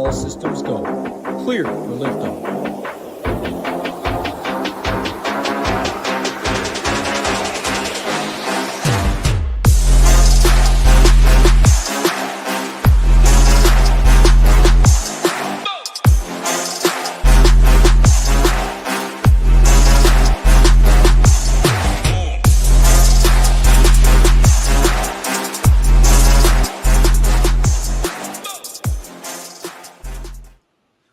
All systems go. Clear for liftoff.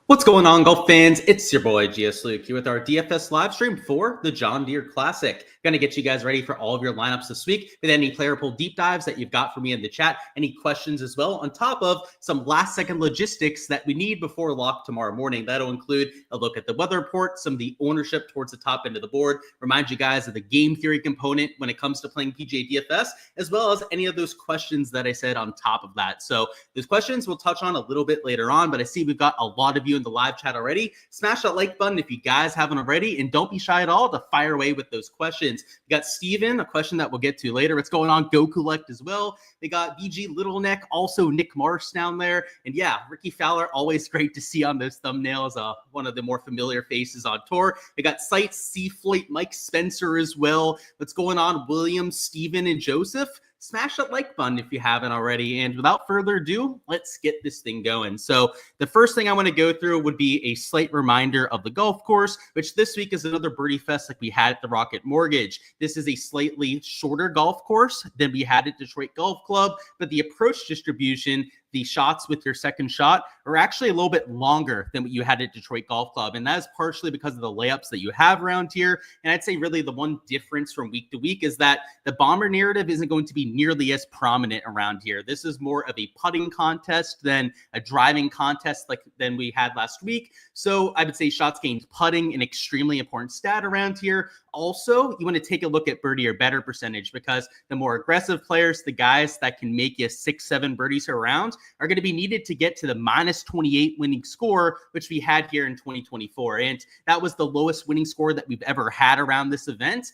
What's going on, golf fans? It's your boy GS Luke here with our DFS live stream for the John Deere Classic. Going to get you guys ready for all of your lineups this week with any player pool deep dives that you've got for me in the chat, any questions as well, on top of some last second logistics that we need before lock tomorrow morning. That'll include a look at the weather report, some of the ownership towards the top end of the board, remind you guys of the game theory component when it comes to playing PGA DFS, as well as any of those questions that I said on top of that. So those questions we'll touch on a little bit later on, but I see we've got a lot of you in the live chat already. Smash that like button if you guys haven't already, and don't be shy at all to fire away with those questions. We got Steven, a question that we'll get to later. What's going on? Go Collect as well. They got BG Little Neck, also Nick Marsh down there. And yeah, Ricky Fowler, always great to see on those thumbnails. One of the more familiar faces on tour. They got Sight, Seaflight, Mike Spencer as well. What's going on? William, Steven, and Joseph. Smash that like button if you haven't already. And without further ado, let's get this thing going. So the first thing I want to go through would be a slight reminder of the golf course, which this week is another birdie fest like we had at the Rocket Mortgage. This is a slightly shorter golf course than we had at Detroit Golf Club, but the approach distribution, the shots with your second shot, are actually a little bit longer than what you had at Detroit Golf Club. And that is partially because of the layups that you have around here. And I'd say really the one difference from week to week is that the bomber narrative isn't going to be nearly as prominent around here. This is more of a putting contest than a driving contest than we had last week. So I would say shots gained putting, an extremely important stat around here. Also, you want to take a look at birdie or better percentage, because the more aggressive players, the guys that can make you 6-7 birdies per round, are going to be needed to get to the minus 28 winning score, which we had here in 2024. And that was the lowest winning score that we've ever had around this event.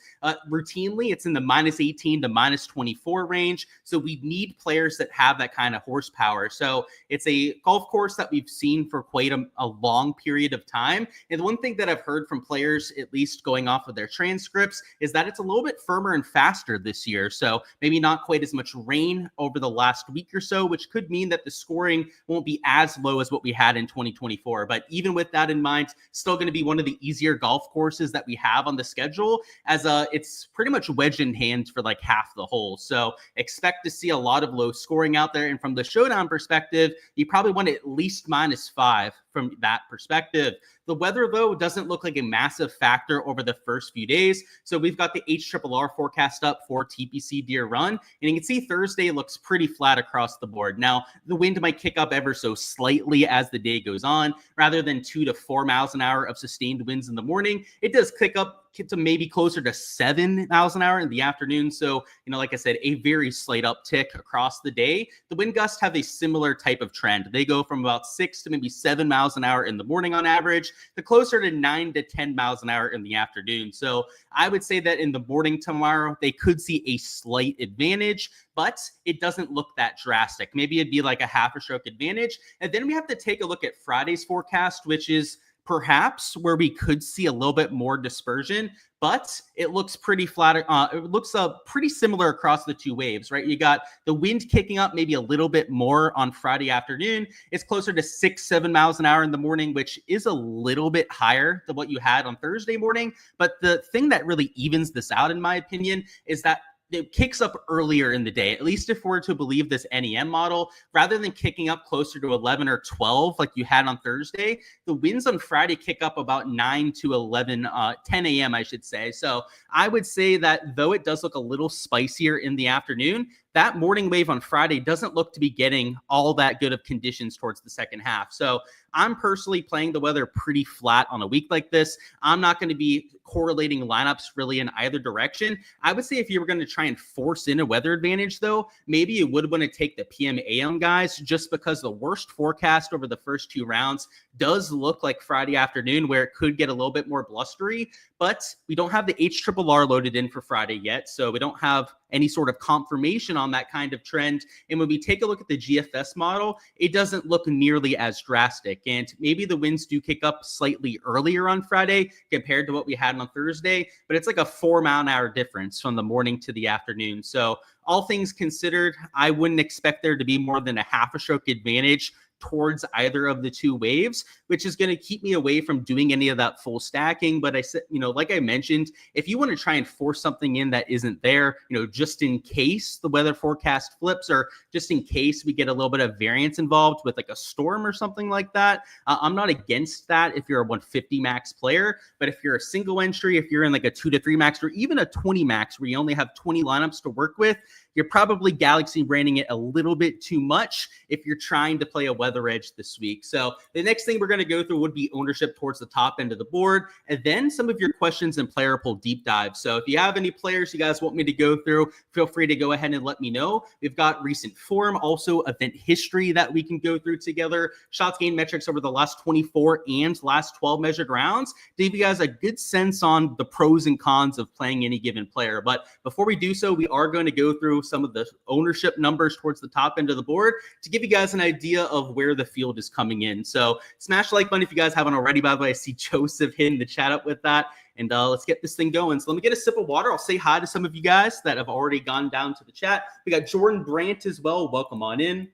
Routinely, it's in the minus 18 to minus 24 range. So we need players that have that kind of horsepower. So it's a golf course that we've seen for quite a long period of time. And the one thing that I've heard from players, at least going off of their transcripts, is that it's a little bit firmer and faster this year. So maybe not quite as much rain over the last week or so, which could mean that the scoring won't be as low as what we had in 2024. But even with that in mind, still going to be one of the easier golf courses that we have on the schedule, as it's pretty much wedged in hand for like half the hole. So expect to see a lot of low scoring out there. And from the showdown perspective, you probably want at least -5 from that perspective. The weather, though, doesn't look like a massive factor over the first few days. So we've got the HRRR forecast up for TPC Deere Run. And you can see Thursday looks pretty flat across the board. Now, the wind might kick up ever so slightly as the day goes on. Rather than 2 to 4 miles an hour of sustained winds in the morning, it does kick up to maybe closer to 7 miles an hour in the afternoon. So, like I said, a very slight uptick across the day. The wind gusts have a similar type of trend. They go from about 6 to maybe 7 miles an hour in the morning on average, to closer to 9 to 10 miles an hour in the afternoon. So I would say that in the morning tomorrow, they could see a slight advantage, but it doesn't look that drastic. Maybe it'd be like a half a stroke advantage. And then we have to take a look at Friday's forecast, which is perhaps where we could see a little bit more dispersion, but it looks pretty flat. It looks pretty similar across the two waves, right? You got the wind kicking up maybe a little bit more on Friday afternoon. It's closer to 6-7 miles an hour in the morning, which is a little bit higher than what you had on Thursday morning. But the thing that really evens this out, in my opinion, is that it kicks up earlier in the day, at least if we're to believe this NEM model. Rather than kicking up closer to 11 or 12 like you had on Thursday, the winds on Friday kick up about 9 to 11, 10 a.m., I should say. So I would say that though it does look a little spicier in the afternoon, that morning wave on Friday doesn't look to be getting all that good of conditions towards the second half. So I'm personally playing the weather pretty flat on a week like this. I'm not going to be correlating lineups really in either direction. I would say if you were going to try and force in a weather advantage, though, maybe you would want to take the PM AM guys, just because the worst forecast over the first two rounds does look like Friday afternoon, where it could get a little bit more blustery. but we don't have the HRRR loaded in for Friday yet. So we don't have any sort of confirmation on that kind of trend. And when we take a look at the GFS model, it doesn't look nearly as drastic. And maybe the winds do kick up slightly earlier on Friday compared to what we had on Thursday, but it's like a 4-mile-an-hour difference from the morning to the afternoon. So all things considered, I wouldn't expect there to be more than a half a stroke advantage towards either of the two waves, which is going to keep me away from doing any of that full stacking. But I said, like I mentioned, if you want to try and force something in that isn't there, just in case the weather forecast flips, or just in case we get a little bit of variance involved with like a storm or something like that, I'm not against that if you're a 150 max player. But if you're a single entry, if you're in like a 2 to 3 max, or even a 20 max where you only have 20 lineups to work with, you're probably galaxy branding it a little bit too much if you're trying to play a weather edge this week. So the next thing we're going to go through would be ownership towards the top end of the board, and then some of your questions and player pool deep dive. So if you have any players you guys want me to go through, feel free to go ahead and let me know. We've got recent form, also event history that we can go through together, shots gained metrics over the last 24 and last 12 measured rounds to give you guys a good sense on the pros and cons of playing any given player. But before we do so, we are going to go through some of the ownership numbers towards the top end of the board to give you guys an idea of where the field is coming in. So smash the like button if you guys haven't already. By the way, I see Joseph hitting the chat up with that. And let's get this thing going. So let me get a sip of water. I'll say hi to some of you guys that have already gone down to the chat. We got Jordan Brandt as well. Welcome on in.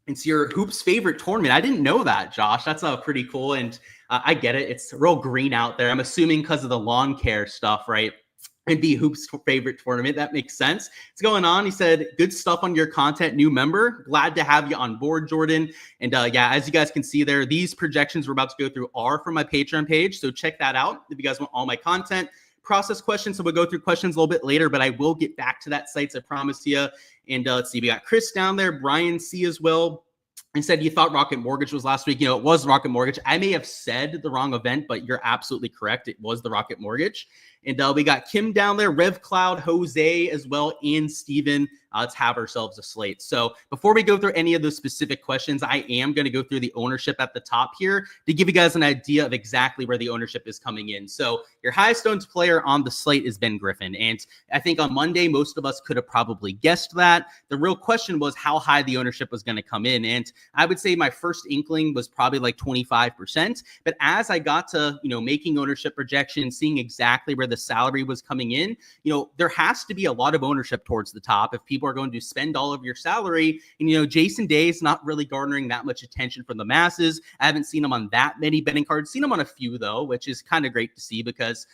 It's your Hoops favorite tournament. I didn't know that, Josh. That's pretty cool. And I get it. It's real green out there. I'm assuming because of the lawn care stuff, right? And be Hoops' favorite tournament. That makes sense. What's going on? He said, good stuff on your content, new member. Glad to have you on board, Jordan. And yeah, as you guys can see there, these projections we're about to go through are from my Patreon page. So check that out if you guys want all my content. Process questions. So we'll go through questions a little bit later, but I will get back to that sites, I promise you. And let's see, we got Chris down there, Brian C as well. And said you thought Rocket Mortgage was last week. It was Rocket Mortgage. I may have said the wrong event, but you're absolutely correct. It was the Rocket Mortgage. And we got Kim down there, Rev Cloud, Jose as well, and Steven. Let's have ourselves a slate. So before we go through any of those specific questions, I am going to go through the ownership at the top here to give you guys an idea of exactly where the ownership is coming in. So your highest owned player on the slate is Ben Griffin. And I think on Monday, most of us could have probably guessed that. The real question was how high the ownership was going to come in. And I would say my first inkling was probably like 25%. But as I got to, making ownership projections, seeing exactly where the salary was coming in, there has to be a lot of ownership towards the top if people are going to spend all of your salary. And, Jason Day is not really garnering that much attention from the masses. I haven't seen him on that many betting cards, seen him on a few though, which is kind of great to see because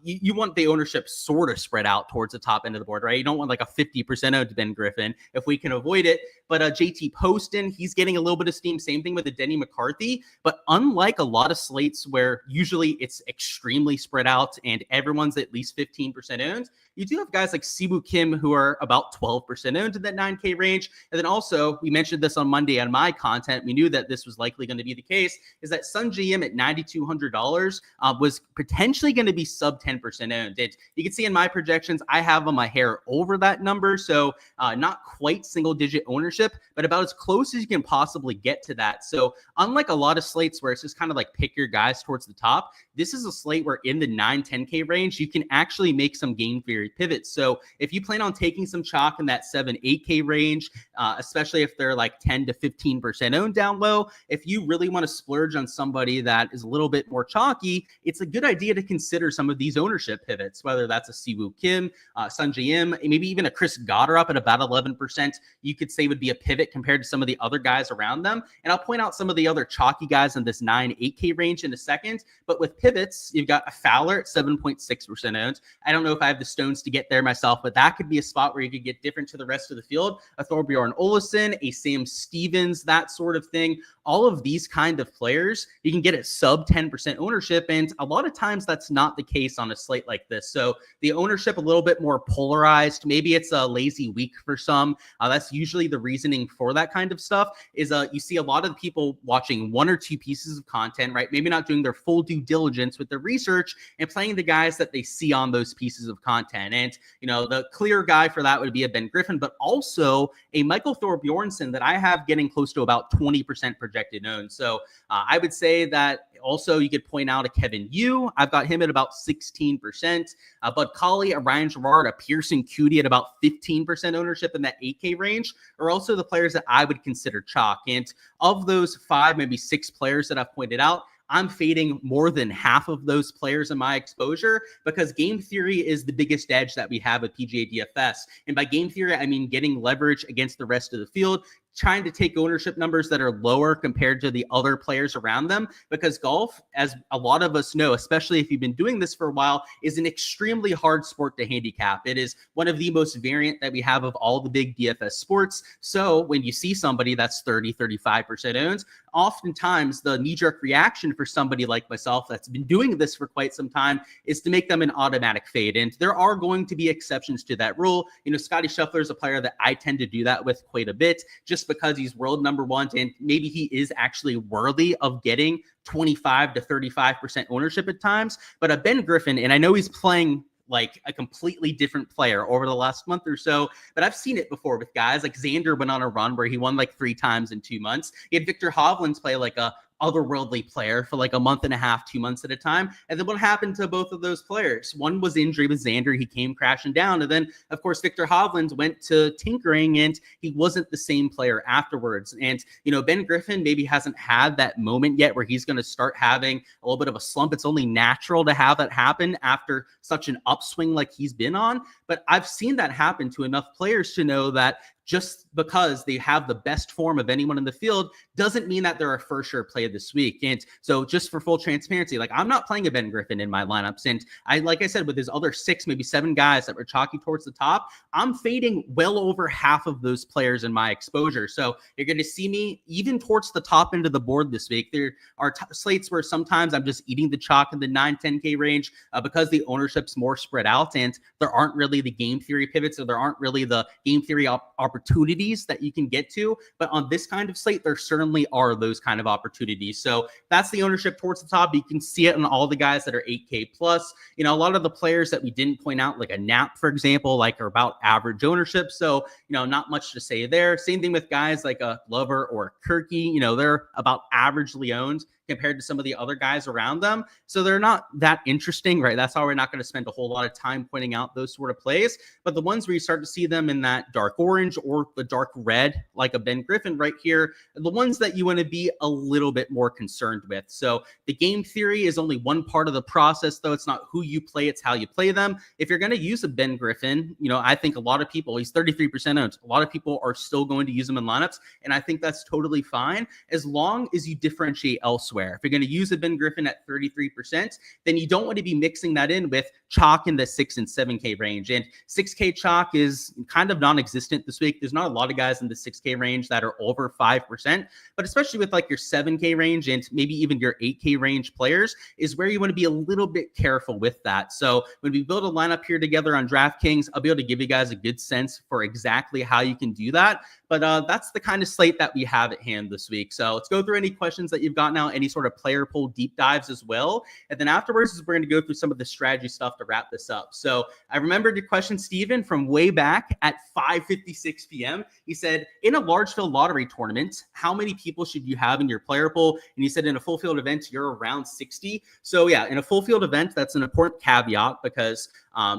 you want the ownership sort of spread out towards the top end of the board, right? You don't want like a 50% owned Ben Griffin if we can avoid it. But JT Poston, he's getting a little bit of steam. Same thing with the Denny McCarthy. But unlike a lot of slates where usually it's extremely spread out and everyone's at least 15% owned, you do have guys like Siwoo Kim who are about 12% owned in that 9K range. And then also, we mentioned this on Monday on my content. We knew that this was likely going to be the case, is that Sun GM at $9,200 was potentially going to be sub 10% owned. You can see in my projections, I have on my hair over that number. So not quite single digit ownership, but about as close as you can possibly get to that. So unlike a lot of slates where it's just kind of like pick your guys towards the top, this is a slate where in the 9-10K range, you can actually make some game theory pivots. So if you plan on taking some chalk in that 7-8K range, especially if they're like 10 to 15% owned down low, if you really want to splurge on somebody that is a little bit more chalky, it's a good idea to consider some of these ownership pivots, whether that's a Siwoo Kim, Sun JM, maybe even a Chris Goddard up at about 11%, you could say would be a pivot compared to some of the other guys around them. And I'll point out some of the other chalky guys in this 9-8K range in a second. But with pivots, you've got a Fowler at 7.6% owned. I don't know if I have the stones to get there myself, but that could be a spot where you could get different to the rest of the field. A Thorbjorn Olesen, a Sam Stevens, that sort of thing. All of these kind of players, you can get at sub 10% ownership. And a lot of times that's not the case on a slate like this. So the ownership a little bit more polarized. Maybe it's a lazy week for some. That's usually the reasoning for that kind of stuff is you see a lot of people watching one or two pieces of content, right? Maybe not doing their full due diligence with their research and playing the guys that they see on those pieces of content. And, the clear guy for that would be a Ben Ben Griffin, but also a Michael Thorbjornsen that I have getting close to about 20% projected owned. So I would say that also you could point out a Kevin Yu. I've got him at about 16%. Bud Colley, a Ryan Gerard, a Pearson Cootie at about 15% ownership in that 8K range are also the players that I would consider chalk. And of those 5, maybe 6 players that I've pointed out, I'm fading more than half of those players in my exposure because game theory is the biggest edge that we have with PGA DFS. And by game theory, I mean getting leverage against the rest of the field, trying to take ownership numbers that are lower compared to the other players around them, because golf, as a lot of us know, especially if you've been doing this for a while, is an extremely hard sport to handicap. It is one of the most variant that we have of all the big DFS sports. So when you see somebody that's 30, 35% owns, oftentimes the knee-jerk reaction for somebody like myself that's been doing this for quite some time is to make them an automatic fade. And there are going to be exceptions to that rule. You know, Scotty Scheffler is a player that I tend to do that with quite a bit, just because he's world number one, and maybe he is actually worthy of getting 25 to 35% ownership at times. But a Ben Griffin, and I know he's playing like a completely different player over the last month or so, but I've seen it before with guys like Xander went on a run where he won like 3 times in 2 months. He had Victor Hovland play like a otherworldly player for like a month and a half, 2 months at a time. And then what happened to both of those players? One was injury with Xander. He came crashing down. And then, of course, Victor Hovland went to tinkering and he wasn't the same player afterwards. And, you know, Ben Griffin maybe hasn't had that moment yet where he's going to start having a little bit of a slump. It's only natural to have that happen after such an upswing like he's been on. But I've seen that happen to enough players to know that just because they have the best form of anyone in the field doesn't mean that they're a for sure play this week. And so just for full transparency, like I'm not playing a Ben Griffin in my lineups. And like I said, with his other 6, maybe 7 guys that were chalky towards the top, I'm fading well over half of those players in my exposure. So you're going to see me even towards the top end of the board this week. There are slates where sometimes I'm just eating the chalk in the 9, 10K range because the ownership's more spread out and there aren't really the game theory pivots, or there aren't really the game theory opportunities that you can get to. But on this kind of slate, there certainly are those kind of opportunities. So that's the ownership towards the top. You can see it in all the guys that are 8K plus. You know, a lot of the players that we didn't point out, like a Knapp, for example, like are about average ownership. So, you know, not much to say there. Same thing with guys like a Glover or a Kirky. You know, they're about averagely owned compared to some of the other guys around them. So they're not that interesting, right? That's why we're not going to spend a whole lot of time pointing out those sort of plays. But the ones where you start to see them in that dark orange or the dark red, like a Ben Griffin right here, are the ones that you want to be a little bit more concerned with. So the game theory is only one part of the process, though. It's not who you play, it's how you play them. If you're going to use a Ben Griffin, you know, I think a lot of people, he's 33% owned. A lot of people are still going to use him in lineups. And I think that's totally fine as long as you differentiate elsewhere. If you're going to use a Ben Griffin at 33%, then you don't want to be mixing that in with chalk in the 6 and 7K range. And 6K chalk is kind of non-existent this week. There's not a lot of guys in the 6K range that are over 5%, but especially with like your 7K range and maybe even your 8K range players is where you want to be a little bit careful with that. So when we build a lineup here together on DraftKings, I'll be able to give you guys a good sense for exactly how you can do that. But that's the kind of slate that we have at hand this week. So let's go through any questions that you've got now, any sort of player pool deep dives as well. And then afterwards, we're going to go through some of the strategy stuff to wrap this up. So I remembered your question, Steven, from way back at 5:56 p.m. He said, in a large field lottery tournament, how many people should you have in your player pool? And he said, in a full field event, you're around 60. So yeah, in a full field event, that's an important caveat because,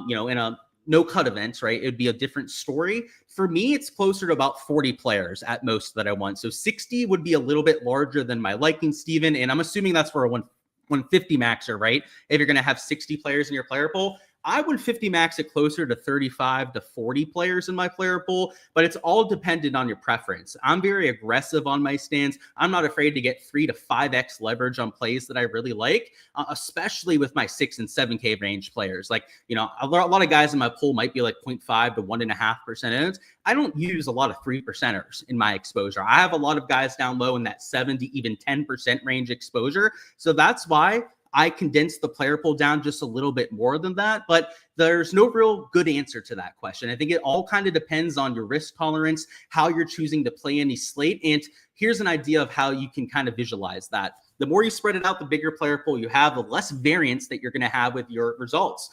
you know, in a no cut events, right? It would be a different story. For me, it's closer to about 40 players at most that I want. So 60 would be a little bit larger than my liking, Steven. And I'm assuming that's for a 150 maxer, right? If you're going to have 60 players in your player pool, I would 50 max it closer to 35 to 40 players in my player pool, but it's all dependent on your preference. I'm very aggressive on my stance. I'm not afraid to get 3 to 5x leverage on plays that I really like, especially with my 6 and 7K range players. Like, you know, a lot of guys in my pool might be like 0.5 to 1.5% owned. I don't use a lot of 3%ers in my exposure. I have a lot of guys down low in that 7 to even 10% range exposure. So that's why I condensed the player pool down just a little bit more than that, but there's no real good answer to that question. I think it all kind of depends on your risk tolerance, how you're choosing to play any slate. And here's an idea of how you can kind of visualize that. the more you spread it out, the bigger player pool you have, the less variance that you're going to have with your results.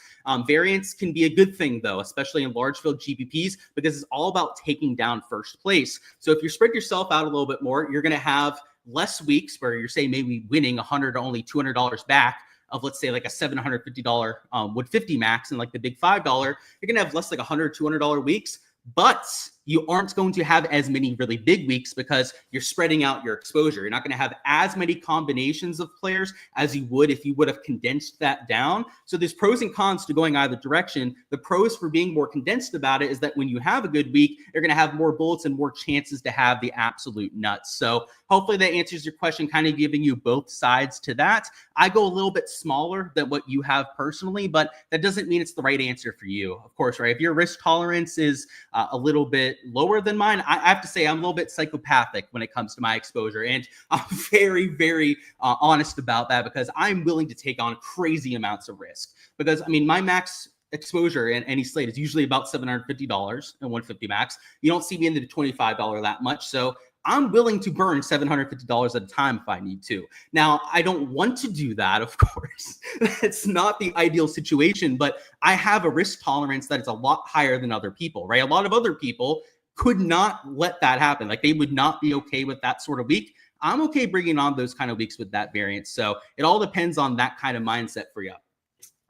Variance can be a good thing, though, especially in large field GPPs, because it's all about taking down first place. So if you spread yourself out a little bit more, you're going to have less weeks where you're saying maybe winning $100 or only $200 back of, let's say, like a $750 wood 50 max and like the big $5, you're going to have less like $100, $200 weeks. But you aren't going to have as many really big weeks because you're spreading out your exposure. You're not going to have as many combinations of players as you would if you would have condensed that down. So there's pros and cons to going either direction. The pros for being more condensed about it is that when you have a good week, you're going to have more bullets and more chances to have the absolute nuts. So hopefully that answers your question, kind of giving you both sides to that. I go a little bit smaller than what you have personally, but that doesn't mean it's the right answer for you. Of course, right? If your risk tolerance is a little bit lower than mine, I have to say I'm a little bit psychopathic when it comes to my exposure. And I'm very, very honest about that because I'm willing to take on crazy amounts of risk. Because, I mean, my max exposure in any slate is usually about $750 and 150 max. You don't see me into the $25 that much. So I'm willing to burn $750 at a time if I need to. Now, I don't want to do that, of course. That's not the ideal situation, but I have a risk tolerance that is a lot higher than other people, right? A lot of other people could not let that happen. Like, they would not be okay with that sort of week. I'm okay bringing on those kind of weeks with that variance. So it all depends on that kind of mindset for you.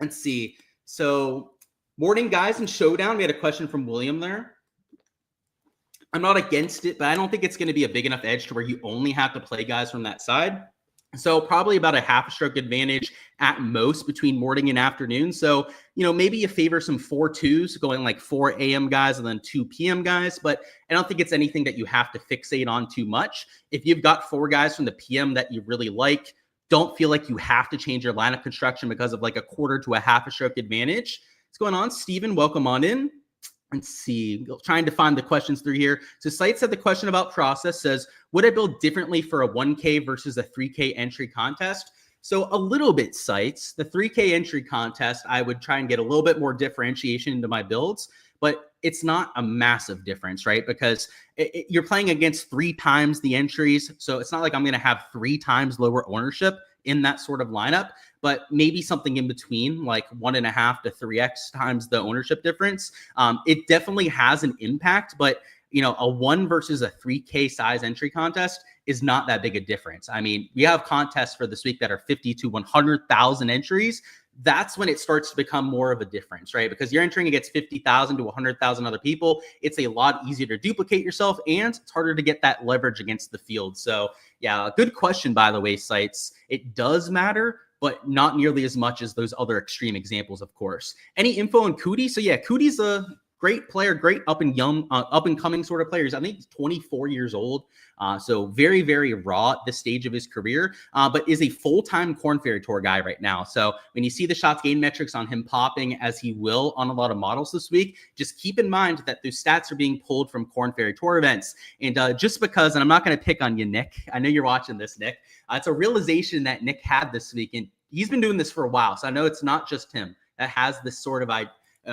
Let's see. So morning guys in Showdown, we had a question from William there. I'm not against it, but I don't think it's going to be a big enough edge to where you only have to play guys from that side. So probably about a half a stroke advantage at most between morning and afternoon. So, you know, maybe you favor some 4-2s going like 4 a.m. guys and then 2 p.m. guys, but I don't think it's anything that you have to fixate on too much. If you've got 4 guys from the PM that you really like, don't feel like you have to change your lineup construction because of like a quarter to a half a stroke advantage. What's going on, Steven? Welcome on in. Let's see, trying to find the questions through here. So Site said the question about process says, would I build differently for a 1K versus a 3K entry contest? So a little bit, Sites. The 3K entry contest, I would try and get a little bit more differentiation into my builds, but it's not a massive difference, right? Because you're playing against 3 times the entries. So it's not like I'm going to have 3 times lower ownership in that sort of lineup, but maybe something in between, like 1.5 to 3x times the ownership difference. It definitely has an impact, but you know, a 1 versus a 3K size entry contest is not that big a difference. I mean, we have contests for this week that are 50 to 100,000 entries. That's when it starts to become more of a difference, right? Because you're entering against 50,000 to 100,000 other people. It's a lot easier to duplicate yourself, and it's harder to get that leverage against the field. So yeah, good question, by the way, Sites. It does matter, but not nearly as much as those other extreme examples, of course. Any info on Cootie? So yeah, Cootie's a great player, great up and coming sort of players. I think he's 24 years old. So very, very raw at this stage of his career, but is a full-time Korn Ferry Tour guy right now. So when you see the shots gain metrics on him popping as he will on a lot of models this week, just keep in mind that those stats are being pulled from Korn Ferry Tour events. And just because, and I'm not going to pick on you, Nick, I know you're watching this, Nick. It's a realization that Nick had this week, and he's been doing this for a while. So I know it's not just him that has this sort of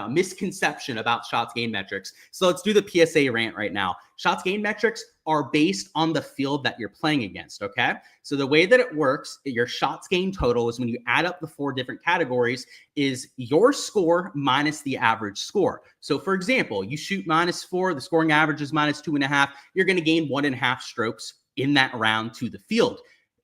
misconception about shots gain metrics. So let's do the PSA rant right now. Shots gain metrics are based on the field that you're playing against, okay? So the way that it works, your shots gain total is when you add up the 4 different categories is your score minus the average score. So for example, you shoot -4, the scoring average is -2.5, you're going to gain 1.5 strokes in that round to the field.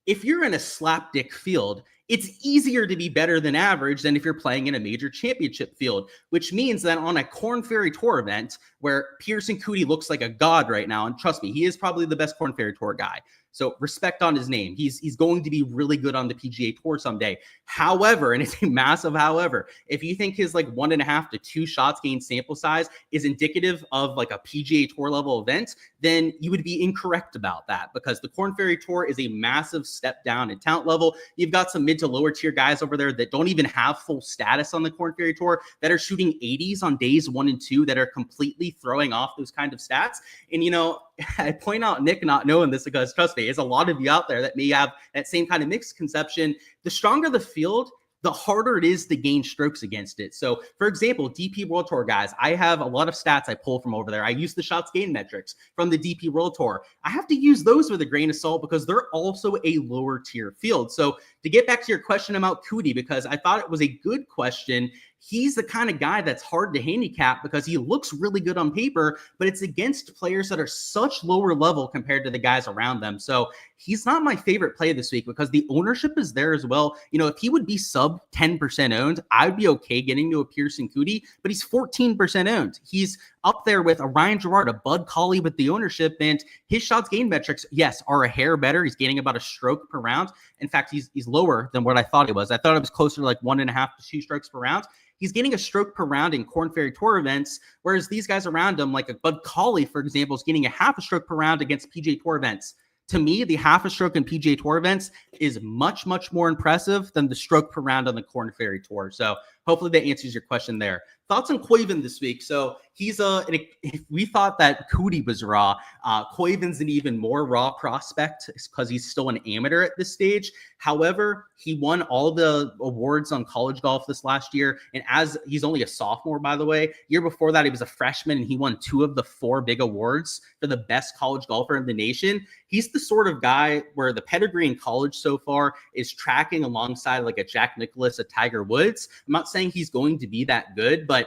If you're in a slapdick field, it's easier to be better than average than if you're playing in a major championship field, which means that on a Korn Ferry Tour event where Pearson Cootie looks like a god right now, and trust me, he is probably the best Korn Ferry Tour guy. So respect on his name. He's going to be really good on the PGA Tour someday. However, and it's a massive however, if you think his like 1.5 to 2 shots gained sample size is indicative of like a PGA Tour level event, then you would be incorrect about that because the Korn Ferry Tour is a massive step down in talent level. You've got some mid to lower tier guys over there that don't even have full status on the Korn Ferry Tour that are shooting 80s on days 1 and 2 that are completely throwing off those kind of stats. And, you know, I point out Nick not knowing this because trust me, there's a lot of you out there that may have that same kind of misconception. The stronger the field, the harder it is to gain strokes against it. So, for example, DP World Tour guys, I have a lot of stats I pull from over there. I use the shots gained metrics from the DP World Tour. I have to use those with a grain of salt because they're also a lower tier field. So, to get back to your question about Cootie, because I thought it was a good question, he's the kind of guy that's hard to handicap because he looks really good on paper, but it's against players that are such lower level compared to the guys around them. So he's not my favorite play this week because the ownership is there as well. You know, if he would be sub 10% owned, I'd be okay getting to a Pearson Cootie, but he's 14% owned. He's up there with a Ryan Gerard, a Bud Colley with the ownership, and his shots gained metrics, yes, are a hair better. He's gaining about a stroke per round. In fact, he's lower than what I thought it was. I thought it was closer to like 1.5 to 2 strokes per round. He's getting a stroke per round in Korn Ferry Tour events, whereas these guys around him, like a Bud Colley, for example, is getting a half a stroke per round against PGA Tour events. To me, the half a stroke in PGA Tour events is much, much more impressive than the stroke per round on the Korn Ferry Tour. So hopefully that answers your question there. Thoughts on Koiven this week? So he's if we thought that Cootie was raw, Koiven's an even more raw prospect because he's still an amateur at this stage. However, he won all the awards on college golf this last year. And as he's only a sophomore, by the way, year before that, he was a freshman and he won 2 of the 4 big awards for the best college golfer in the nation. He's the sort of guy where the pedigree in college so far is tracking alongside like a Jack Nicklaus, a Tiger Woods. I'm not saying he's going to be that good, but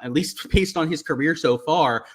at least based on his career so far,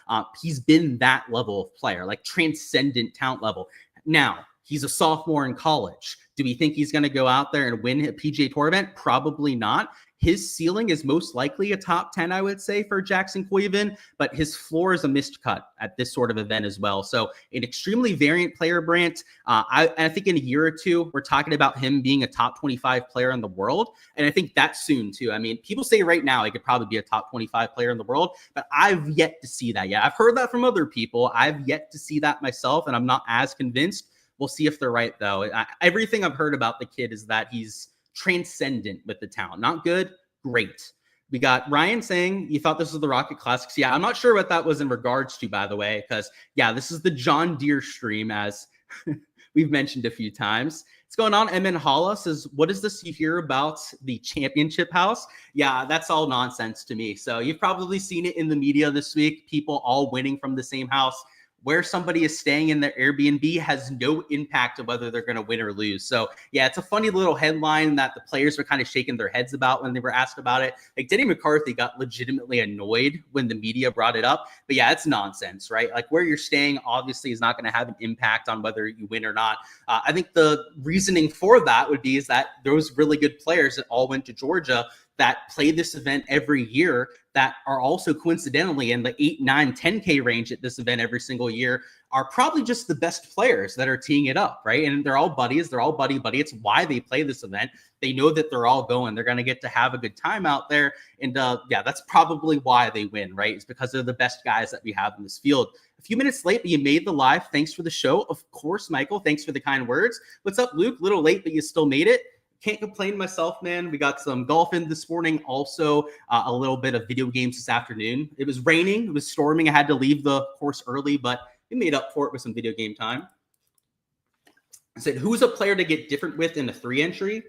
he's been that level of player, like transcendent talent level. Now, he's a sophomore in college. Do we think he's going to go out there and win a PGA Tour event? Probably not. His ceiling is most likely a top 10, I would say, for Jackson Koiven, but his floor is a missed cut at this sort of event as well. So an extremely variant player, Brant. I think in a year or two, we're talking about him being a top 25 player in the world. And I think that's soon too. I mean, people say right now he could probably be a top 25 player in the world, but I've yet to see that yet. I've heard that from other people. I've yet to see that myself, and I'm not as convinced. We'll see if they're right, though. Everything I've heard about the kid is that he's transcendent with the talent. Not good, great. We got Ryan saying he thought this was the Rocket Classics. Yeah, I'm not sure what that was in regards to, by the way, because, yeah, this is the John Deere stream, as we've mentioned a few times. What's going on? MN Holla says, what is this you hear about the championship house? Yeah, that's all nonsense to me. So you've probably seen it in the media this week, people all winning from the same house. Where somebody is staying in their Airbnb has no impact on whether they're going to win or lose. So, yeah, it's a funny little headline that the players were kind of shaking their heads about when they were asked about it. Like, Denny McCarthy got legitimately annoyed when the media brought it up. But, yeah, it's nonsense, right? Like, where you're staying obviously is not going to have an impact on whether you win or not. I think the reasoning for that would be is that those really good players that all went to Georgia that play this event every year that are also coincidentally in the 8, 9, 10K range at this event every single year are probably just the best players that are teeing it up, right? And they're all buddies. They're all buddy-buddy. It's why they play this event. They know that they're all going. They're going to get to have a good time out there. And yeah, that's probably why they win, right? It's because they're the best guys that we have in this field. A few minutes late, but you made the live. Thanks for the show. Of course, Michael. Thanks for the kind words. What's up, Luke? A little late, but you still made it. Can't complain myself, man. We got some golf in this morning. Also, a little bit of video games this afternoon. It was raining. It was storming. I had to leave the course early, but we made up for it with some video game time. I said, who's a player to get different with in a 3-entry?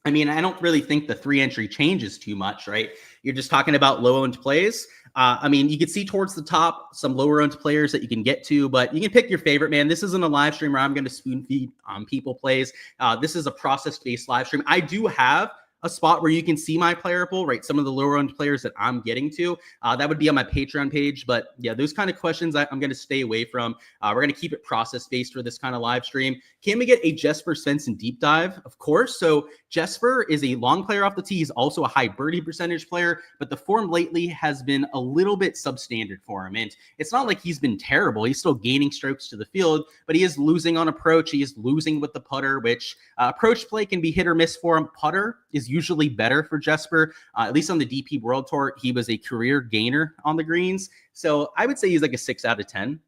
I mean, I don't really think the 3-entry changes too much, right? You're just talking about low-owned plays. I mean, you can see towards the top some lower-owned players that you can get to, but you can pick your favorite, man. This isn't a live stream where I'm going to spoon-feed people plays. This is a process-based live stream. I do have a spot where you can see my player pool, right? Some of the lower owned players that I'm getting to. That would be on my Patreon page. But yeah, those kind of questions I'm going to stay away from. We're going to keep it process based for this kind of live stream. Can we get a Jesper Svensson deep dive? Of course. So Jesper is a long player off the tee. He's also a high birdie percentage player, but the form lately has been a little bit substandard for him. And it's not like he's been terrible. He's still gaining strokes to the field, but he is losing on approach. He is losing with the putter, which approach play can be hit or miss for him. Putter is usually better for Jesper. At least on the DP World Tour, he was a career gainer on the greens. So I would say he's like a 6 out of 10.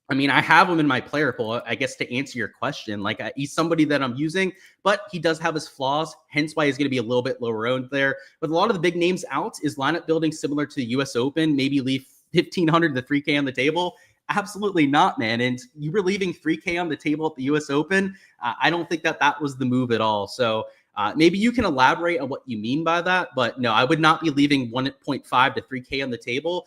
I mean, I have him in my player pool, I guess, to answer your question. Like, he's somebody that I'm using, but he does have his flaws, hence why he's going to be a little bit lower owned there. But a lot of the big names out is lineup building similar to the U.S. Open, maybe leave 1,500 to 3K on the table. Absolutely not, man. And you were leaving 3K on the table at the U.S. Open. I don't think that was the move at all. So Maybe you can elaborate on what you mean by that, but no, I would not be leaving 1.5 to 3K on the table.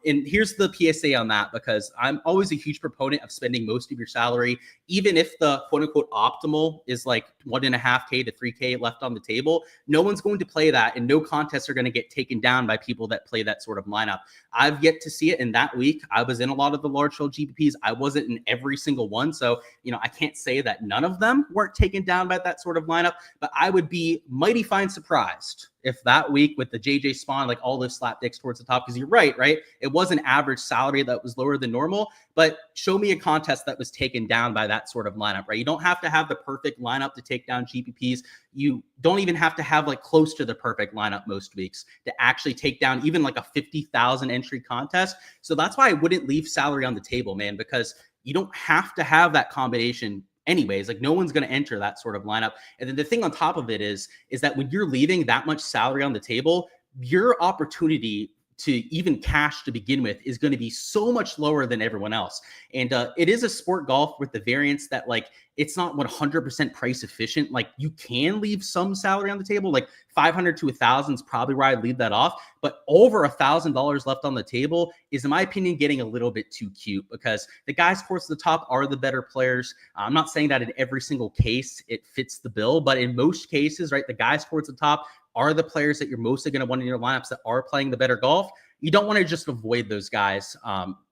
And here's the PSA on that, because I'm always a huge proponent of spending most of your salary, even if the quote unquote optimal is like 1.5K to 3K left on the table. No one's going to play that, and no contests are going to get taken down by people that play that sort of lineup. I've yet to see it in that week. I was in a lot of the large field GPPs. I wasn't in every single one. So, I can't say that none of them weren't taken down by that sort of lineup, but I would be mighty fine surprised if that week with the JJ Spawn, like all those slapdicks towards the top, because you're right? It was an average salary that was lower than normal, but show me a contest that was taken down by that sort of lineup, right? You don't have to have the perfect lineup to take down GPPs. You don't even have to have like close to the perfect lineup most weeks to actually take down even like a 50,000 entry contest. So that's why I wouldn't leave salary on the table, man, because you don't have to have that combination anyways. Like no one's going to enter that sort of lineup. And then the thing on top of it is that when you're leaving that much salary on the table, your opportunity to even cash to begin with is going to be so much lower than everyone else. And it is a sport golf with the variance that like, it's not 100% price efficient. Like you can leave some salary on the table, like 500 to 1,000 is probably where I'd leave that off. But over $1,000 left on the table is, in my opinion, getting a little bit too cute, because the guys towards the top are the better players. I'm not saying that in every single case it fits the bill, but in most cases, right, the guys towards the top are the players that you're mostly going to want in your lineups that are playing the better golf. You don't want to just avoid those guys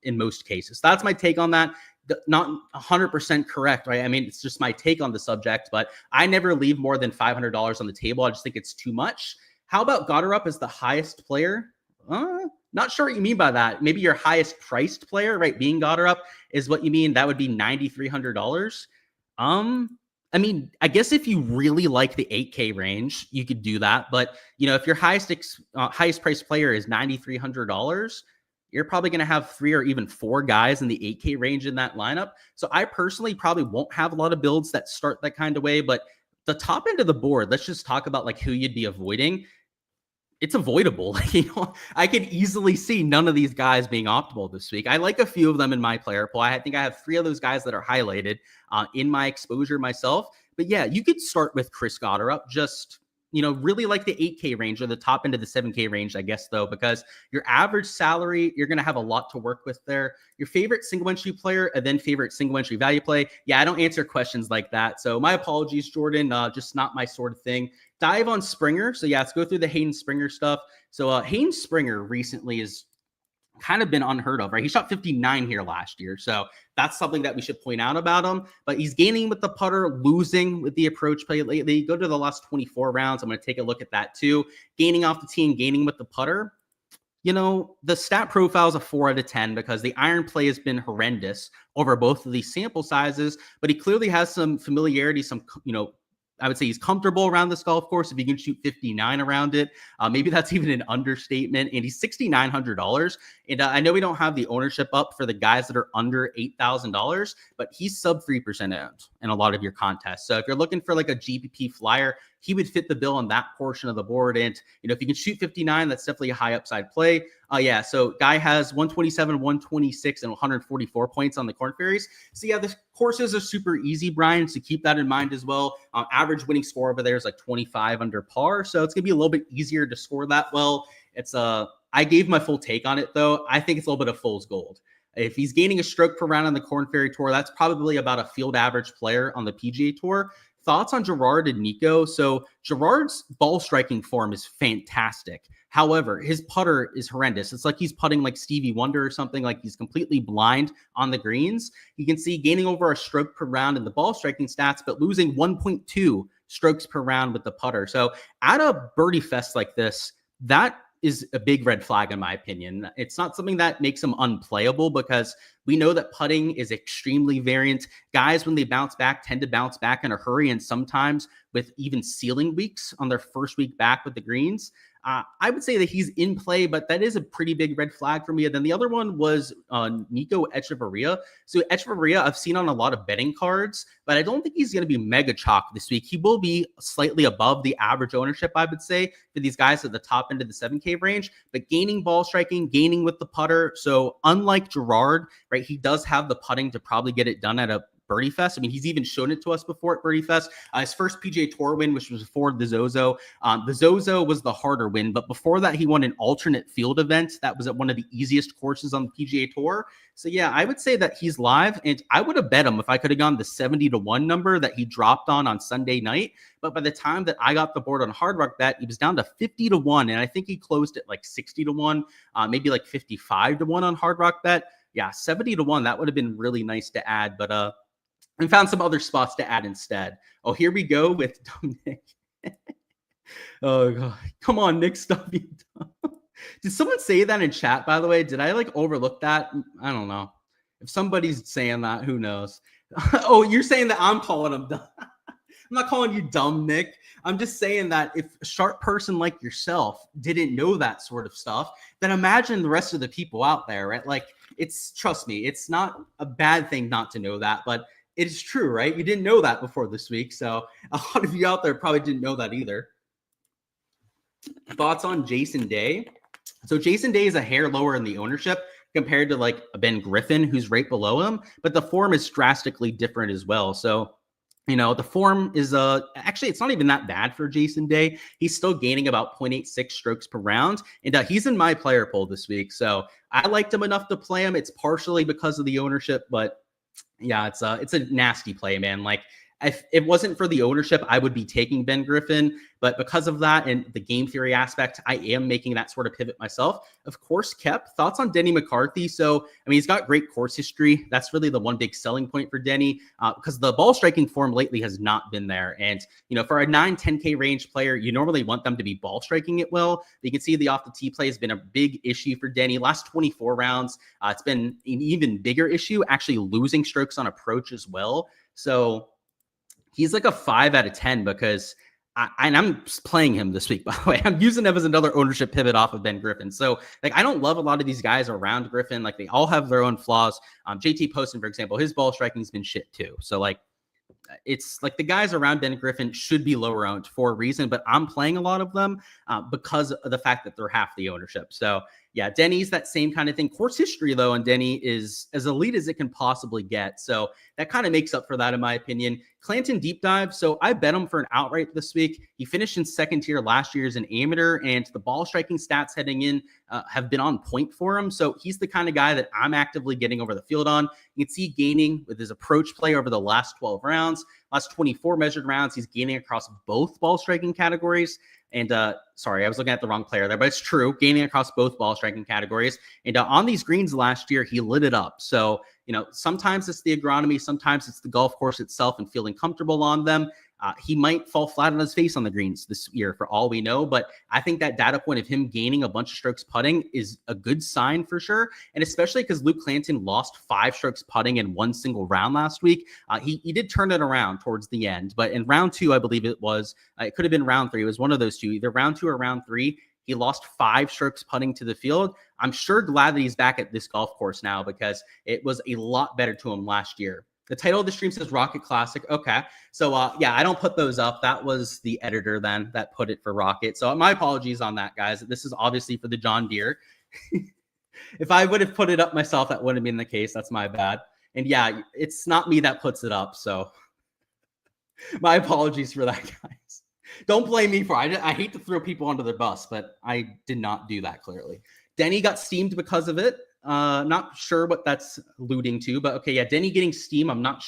in most cases. That's my take on that. Not 100% correct, right? I mean, it's just my take on the subject, but I never leave more than $500 on the table. I just think it's too much. How about Goddard as the highest player? Not sure what you mean by that. Maybe your highest priced player, right? Being Goddard is what you mean. That would be $9,300. I mean, I guess if you really like the 8K range, you could do that. But, if your highest priced player is $9,300, you're probably going to have 3 or even 4 guys in the 8K range in that lineup. So I personally probably won't have a lot of builds that start that kind of way. But the top end of the board, let's just talk about like who you'd be avoiding. It's avoidable. I could easily see none of these guys being optimal this week. I like a few of them in my player pool. I think I have 3 of those guys that are highlighted in my exposure myself. But yeah, you could start with Chris Goddard, just, really like the 8K range or the top end of the 7K range, I guess, though, because your average salary, you're going to have a lot to work with there. Your favorite single entry player and then favorite single entry value play. Yeah, I don't answer questions like that. So my apologies, Jordan, just not my sort of thing. Dive on Springer. So yeah, let's go through the Hayden Springer stuff. So Hayden Springer recently has kind of been unheard of, right? He shot 59 here last year. So that's something that we should point out about him. But he's gaining with the putter, losing with the approach play lately. Go to the last 24 rounds. I'm going to take a look at that too. Gaining off the tee and gaining with the putter. The stat profile is a 4 out of 10 because the iron play has been horrendous over both of these sample sizes. But he clearly has some familiarity, some, I would say he's comfortable around this golf course. If he can shoot 59 around it, maybe that's even an understatement. And he's $6,900. And I know we don't have the ownership up for the guys that are under $8,000, but he's sub 3% owned in a lot of your contests. So if you're looking for like a GPP flyer, he would fit the bill on that portion of the board. And, if you can shoot 59, that's definitely a high upside play. Yeah, so guy has 127, 126, and 144 points on the Korn Ferries. So yeah, the courses are super easy, Brian, so keep that in mind as well. Average winning score over there is like 25 under par, so it's going to be a little bit easier to score that well. It's I gave my full take on it, though. I think it's a little bit of fool's gold. If he's gaining a stroke per round on the Korn Ferry Tour, that's probably about a field average player on the PGA Tour. Thoughts on Gerard and Nico? So Gerard's ball striking form is fantastic. However, his putter is horrendous. It's like he's putting like Stevie Wonder or something, like he's completely blind on the greens. You can see gaining over a stroke per round in the ball striking stats, but losing 1.2 strokes per round with the putter. So at a birdie fest like this, that is a big red flag in my opinion. It's not something that makes him unplayable because we know that putting is extremely variant. Guys, when they bounce back, tend to bounce back in a hurry, and sometimes with even ceiling weeks on their first week back with the greens. I would say that he's in play, but that is a pretty big red flag for me. And then the other one was Nico Echevarria. So Echevarria, I've seen on a lot of betting cards, but I don't think he's going to be mega chalk this week. He will be slightly above the average ownership, I would say, for these guys at the top end of the 7K range, but gaining ball striking, gaining with the putter. So unlike Gerard, right, he does have the putting to probably get it done at a Birdie Fest. I mean, he's even shown it to us before at Birdie Fest. His first PGA Tour win, which was before the Zozo. The Zozo was the harder win, but before that, he won an alternate field event. That was at one of the easiest courses on the PGA Tour. So yeah, I would say that he's live, and I would have bet him if I could have gone the 70-1 number that he dropped on Sunday night. But by the time that I got the board on Hard Rock Bet, he was down to 50-1, and I think he closed at like 60-1, maybe like 55-1 on Hard Rock Bet. Yeah, 70-1, that would have been really nice to add, but we found some other spots to add instead. Oh, here we go with dumb Nick. Oh God, come on, Nick, stop being dumb. Did someone say that in chat, by the way? Did I like overlook that? I don't know. If somebody's saying that, who knows? Oh, you're saying that I'm calling him dumb. I'm not calling you dumb, Nick. I'm just saying that if a sharp person like yourself didn't know that sort of stuff, then imagine the rest of the people out there, right? Like, trust me, it's not a bad thing not to know that, but it's true, right? You didn't know that before this week. So a lot of you out there probably didn't know that either. Thoughts on Jason Day? So Jason Day is a hair lower in the ownership compared to like a Ben Griffin, who's right below him, but the form is drastically different as well. So, you know, the form is actually, it's not even that bad for Jason Day. He's still gaining about 0.86 strokes per round, and he's in my player pool this week. So I liked him enough to play him. It's partially because of the ownership, but yeah, it's a nasty play, man. Like, if it wasn't for the ownership, I would be taking Ben Griffin. But because of that and the game theory aspect, I am making that sort of pivot myself. Of course, Kep, thoughts on Denny McCarthy? So, I mean, he's got great course history. That's really the one big selling point for Denny because the ball striking form lately has not been there. And, you know, for a 9-10K range player, you normally want them to be ball striking it well. You can see the off the tee play has been a big issue for Denny. Last 24 rounds, it's been an even bigger issue, actually losing strokes on approach as well. So, he's like a 5 out of 10 because I'm playing him this week, by the way. I'm using him as another ownership pivot off of Ben Griffin. So, like, I don't love a lot of these guys around Griffin. Like, they all have their own flaws. JT Poston, for example, his ball striking has been shit too. So, like, it's like the guys around Ben Griffin should be lower owned for a reason, but I'm playing a lot of them because of the fact that they're half the ownership. So, yeah, Denny's that same kind of thing. Course history, though, on Denny is as elite as it can possibly get. So that kind of makes up for that, in my opinion. Clanton deep dive. So I bet him for an outright this week. He finished in second tier last year as an amateur, and the ball striking stats heading in have been on point for him. So he's the kind of guy that I'm actively getting over the field on. You can see gaining with his approach play over the last 12 rounds. Last 24 measured rounds, he's gaining across both ball striking categories. And sorry, I was looking at the wrong player there, but it's true, gaining across both ball striking categories. And on these greens last year, he lit it up. So, you know, sometimes it's the agronomy, sometimes it's the golf course itself and feeling comfortable on them. He might fall flat on his face on the greens this year for all we know, but I think that data point of him gaining a bunch of strokes putting is a good sign for sure. And especially because Luke Clanton lost 5 strokes putting in one single round last week. He did turn it around towards the end, but in round 2, I believe it was, it could have been round 3. It was one of those two, either round 2 or round 3. He lost 5 strokes putting to the field. I'm sure glad that he's back at this golf course now because it was a lot better to him last year. The title of the stream says Rocket Classic. Okay. So, yeah, I don't put those up. That was the editor then that put it for Rocket. So my apologies on that, guys. This is obviously for the John Deere. If I would have put it up myself, that wouldn't have been the case. That's my bad. And yeah, it's not me that puts it up. So my apologies for that, guys. Don't blame me for it. I hate to throw people under the bus, but I did not do that clearly. Denny got steamed because of it. Not sure what that's alluding to, but okay, yeah, Denny getting steam. I'm not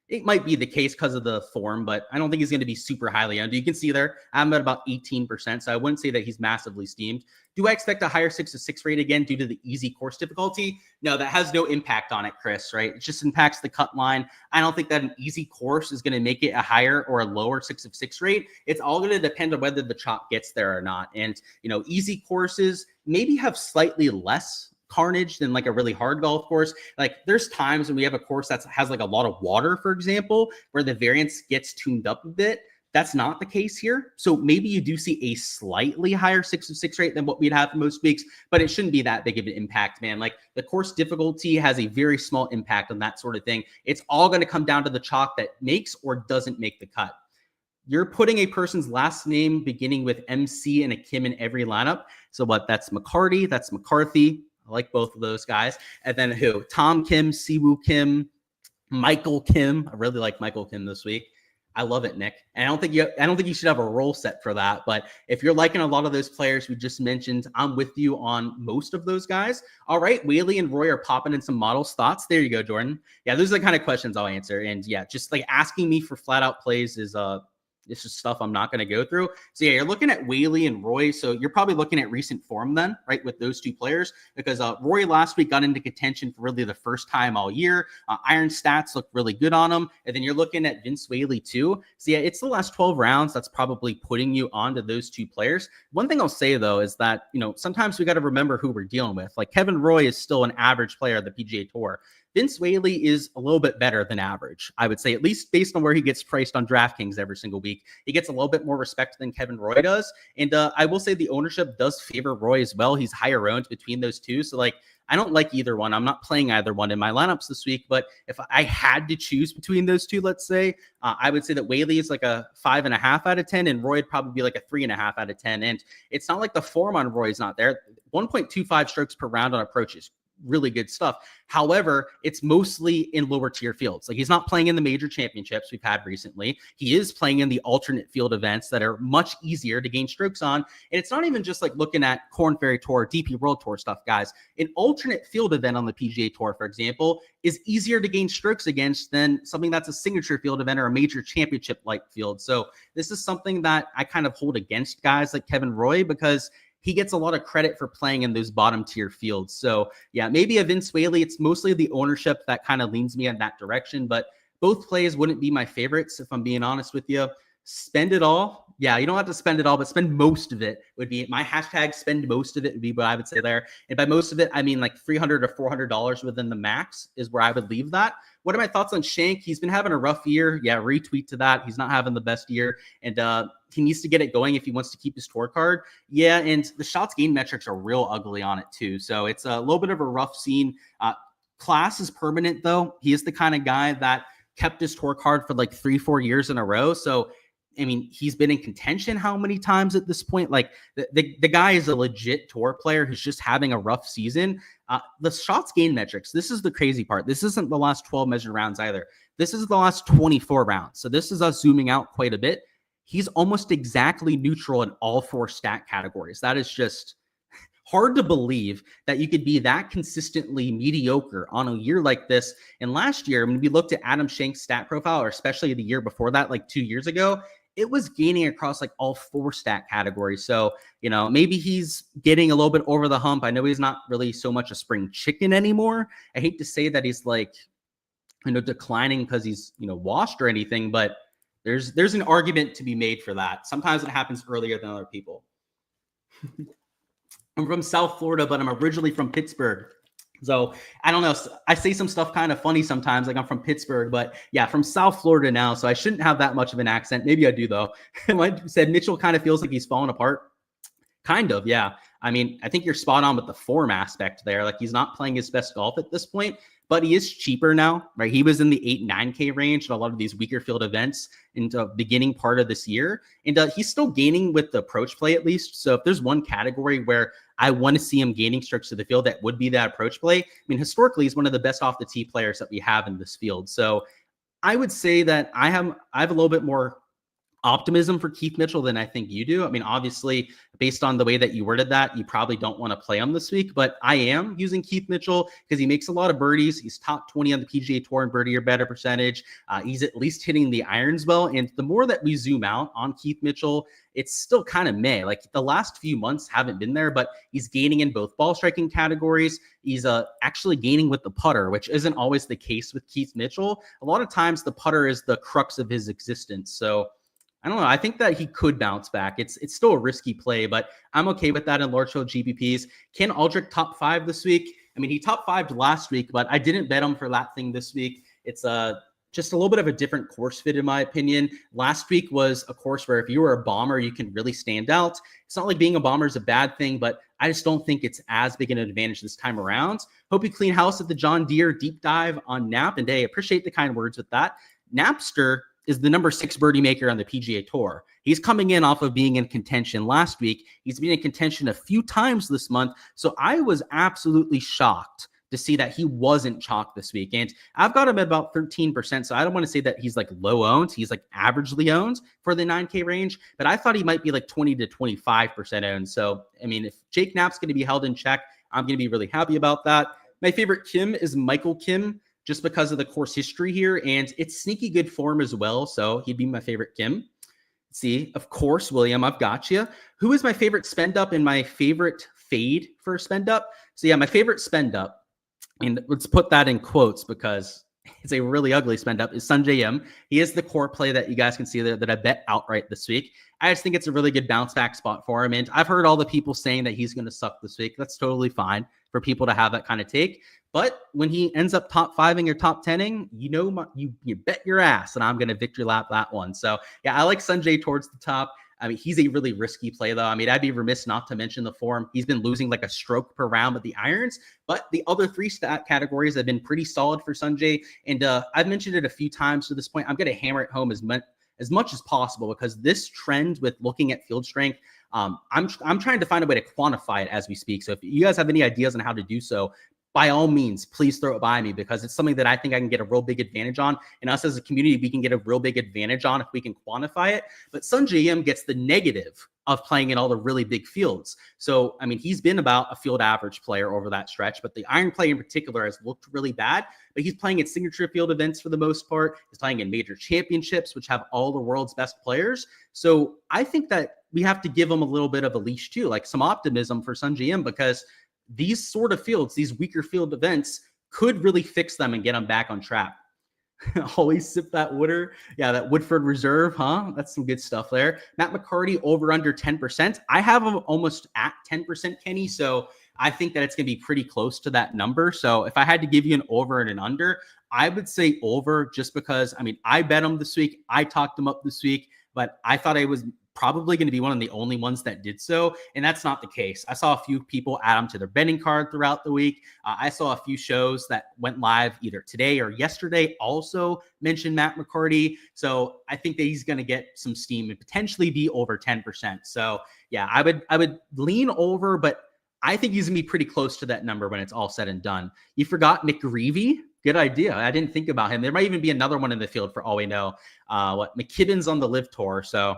it might be the case because of the form, but I don't think he's going to be super highly owned. You can see there, I'm at about 18%, so I wouldn't say that he's massively steamed. Do I expect a higher 6-6 rate again due to the easy course difficulty? No, that has no impact on it, Chris, right? It just impacts the cut line. I don't think that an easy course is going to make it a higher or a lower 6-6 rate. It's all going to depend on whether the chop gets there or not. And, you know, easy courses maybe have slightly less carnage than like a really hard golf course. Like there's times when we have a course that has like a lot of water, for example, where the variance gets tuned up a bit. That's not the case here. So maybe you do see a slightly higher 6-6 rate than what we'd have most weeks, but it shouldn't be that big of an impact, man. Like the course difficulty has a very small impact on that sort of thing. It's all going to come down to the chalk that makes or doesn't make the cut. You're putting a person's last name beginning with MC and a Kim in every lineup. So what? That's McCarty. That's McCarthy. I like both of those guys. And then who? Tom Kim, Siwoo Kim. Michael Kim. I really like Michael Kim this week. I love it, Nick. And I don't think you should have a role set for that. But if you're liking a lot of those players we just mentioned, I'm with you on most of those guys. All right, Whaley and Roy are popping in some models. Thoughts? There you go, Jordan. Yeah, those are the kind of questions I'll answer. And yeah, just like asking me for flat out plays is it's just stuff I'm not going to go through. So yeah, you're looking at Whaley and Roy. So you're probably looking at recent form then, right, with those two players, because Roy last week got into contention for really the first time all year. Iron stats look really good on him. And then you're looking at Vince Whaley too. So yeah, it's the last 12 rounds that's probably putting you onto those two players. One thing I'll say though is that, sometimes we got to remember who we're dealing with. Like Kevin Roy is still an average player of the PGA Tour. Vince Whaley is a little bit better than average, I would say, at least based on where he gets priced on DraftKings every single week. He gets a little bit more respect than Kevin Roy does. And I will say the ownership does favor Roy as well. He's higher owned between those two. So I don't like either one. I'm not playing either one in my lineups this week. But if I had to choose between those two, let's say, I would say that Whaley is like a 5.5 out of 10, and Roy would probably be like a 3.5 out of 10. And it's not like the form on Roy is not there. 1.25 strokes per round on approaches. Really good stuff. However, it's mostly in lower tier fields. Like he's not playing in the major championships we've had recently. He is playing in the alternate field events that are much easier to gain strokes on. And it's not even just like looking at Korn Ferry Tour, DP World Tour stuff, guys. An alternate field event on the PGA Tour, for example, is easier to gain strokes against than something that's a signature field event or a major championship like field. So this is something that I kind of hold against guys like Kevin Roy, because he gets a lot of credit for playing in those bottom tier fields. So yeah, maybe a Vince Whaley. It's mostly the ownership that kind of leans me in that direction, but both plays wouldn't be my favorites if I'm being honest with you. Spend it all. Yeah, you don't have to spend it all, but spend most of it would be my hashtag. Spend most of it would be what I would say there. And by most of it, I mean like $300 or $400 within the max is where I would leave that. What are my thoughts on Shank? He's been having a rough year. Yeah, retweet to that. He's not having the best year, and he needs to get it going if he wants to keep his tour card. Yeah, and the shots gained metrics are real ugly on it too. So it's a little bit of a rough scene. Class is permanent though. He is the kind of guy that kept his tour card for like 3-4 years in a row. So I mean, he's been in contention how many times at this point? Like the guy is a legit tour player who's just having a rough season. The shots gained metrics, this is the crazy part. This isn't the last 12 measured rounds either. This is the last 24 rounds. So this is us zooming out quite a bit. He's almost exactly neutral in all 4 stat categories. That is just hard to believe that you could be that consistently mediocre on a year like this. And last year, when we looked at Adam Shank's stat profile, or especially the year before that, like 2 years ago, it was gaining across like all 4 stat categories. So, maybe he's getting a little bit over the hump. I know he's not really so much a spring chicken anymore. I hate to say that he's like, declining because he's, washed or anything, but there's an argument to be made for that. Sometimes it happens earlier than other people. I'm from South Florida, but I'm originally from Pittsburgh. So I don't know. I say some stuff kind of funny sometimes, like I'm from Pittsburgh, but yeah, from South Florida now. So I shouldn't have that much of an accent. Maybe I do though. I said Mitchell kind of feels like he's falling apart. Kind of, yeah. I mean, I think you're spot on with the form aspect there. Like he's not playing his best golf at this point, but he is cheaper now, right? He was in the 8-9K range in a lot of these weaker field events in the beginning part of this year. And he's still gaining with the approach play at least. So if there's one category where I want to see him gaining strokes to the field, that would be that approach play. I mean, historically, he's one of the best off the tee players that we have in this field. So I would say that I have a little bit more optimism for Keith Mitchell than I think you do. I mean, obviously, based on the way that you worded that, you probably don't want to play him this week, but I am using Keith Mitchell because he makes a lot of birdies. He's top 20 on the PGA Tour in birdie or better percentage. He's at least hitting the irons well. And the more that we zoom out on Keith Mitchell, it's still kind of meh. Like the last few months haven't been there, but he's gaining in both ball striking categories. He's actually gaining with the putter, which isn't always the case with Keith Mitchell. A lot of times the putter is the crux of his existence. So I don't know. I think that he could bounce back. It's still a risky play, but I'm okay with that in large field GPPs. Ken Aldrich top 5 this week. I mean, he top 5'd last week, but I didn't bet him for that thing this week. It's just a little bit of a different course fit, in my opinion. Last week was a course where if you were a bomber, you can really stand out. It's not like being a bomber is a bad thing, but I just don't think it's as big an advantage this time around. Hope you clean house at the John Deere deep dive on Nap. And hey, appreciate the kind words with that. Napster is the number 6 birdie maker on the PGA Tour. He's coming in off of being in contention last week. He's been in contention a few times this month. So I was absolutely shocked to see that he wasn't chalk this week. And I've got him at about 13%. So I don't want to say that he's like low owned. He's like averagely owned for the 9K range, but I thought he might be like 20 to 25% owned. So, I mean, if Jake Knapp's going to be held in check, I'm going to be really happy about that. My favorite Kim is Michael Kim, just because of the course history here. And it's sneaky good form as well. So he'd be my favorite Kim. See, of course, William, I've got you. Who is my favorite spend up and my favorite fade for spend up? So yeah, my favorite spend up, and let's put that in quotes because it's a really ugly spend up, is Sungjae Im. He is the core play that you guys can see there that I bet outright this week. I just think it's a really good bounce back spot for him. And I've heard all the people saying that he's going to suck this week. That's totally fine for people to have that kind of take. But when he ends up top 5ing or top 10ing, you bet your ass and I'm going to victory lap that one. So yeah, I like Sungjae towards the top. I mean, he's a really risky play, though. I mean, I'd be remiss not to mention the form. He's been losing like a stroke per round with the irons, but the other 3 stat categories have been pretty solid for Sungjae. And I've mentioned it a few times to this point. I'm going to hammer it home as much as possible because this trend with looking at field strength, I'm trying to find a way to quantify it as we speak. So if you guys have any ideas on how to do so, by all means, please throw it by me because it's something that I think I can get a real big advantage on. And us as a community, we can get a real big advantage on if we can quantify it. But Sungjae Im gets the negative of playing in all the really big fields. So, I mean, he's been about a field average player over that stretch, but the iron play in particular has looked really bad. But he's playing at signature field events for the most part. He's playing in major championships, which have all the world's best players. So I think that we have to give him a little bit of a leash too, like some optimism for Sungjae Im, because these sort of fields, these weaker field events could really fix them and get them back on track. Always sip that Wooder. Yeah, that Woodford Reserve, huh? That's some good stuff there. Matt McCarty over under 10%. I have him almost at 10%, Kenny. So I think that it's going to be pretty close to that number. So if I had to give you an over and an under, I would say over just because, I mean, I bet him this week. I talked him up this week, but I thought I was probably going to be one of the only ones that did so. And that's not the case. I saw a few people add them to their betting card throughout the week. I saw a few shows that went live either today or yesterday also mentioned Matt McCarty. So I think that he's going to get some steam and potentially be over 10%. So yeah, I would lean over, but I think he's gonna be pretty close to that number when it's all said and done. You forgot McGreevy. Good idea. I didn't think about him. There might even be another one in the field for all we know. McKibben's on the Live Tour. So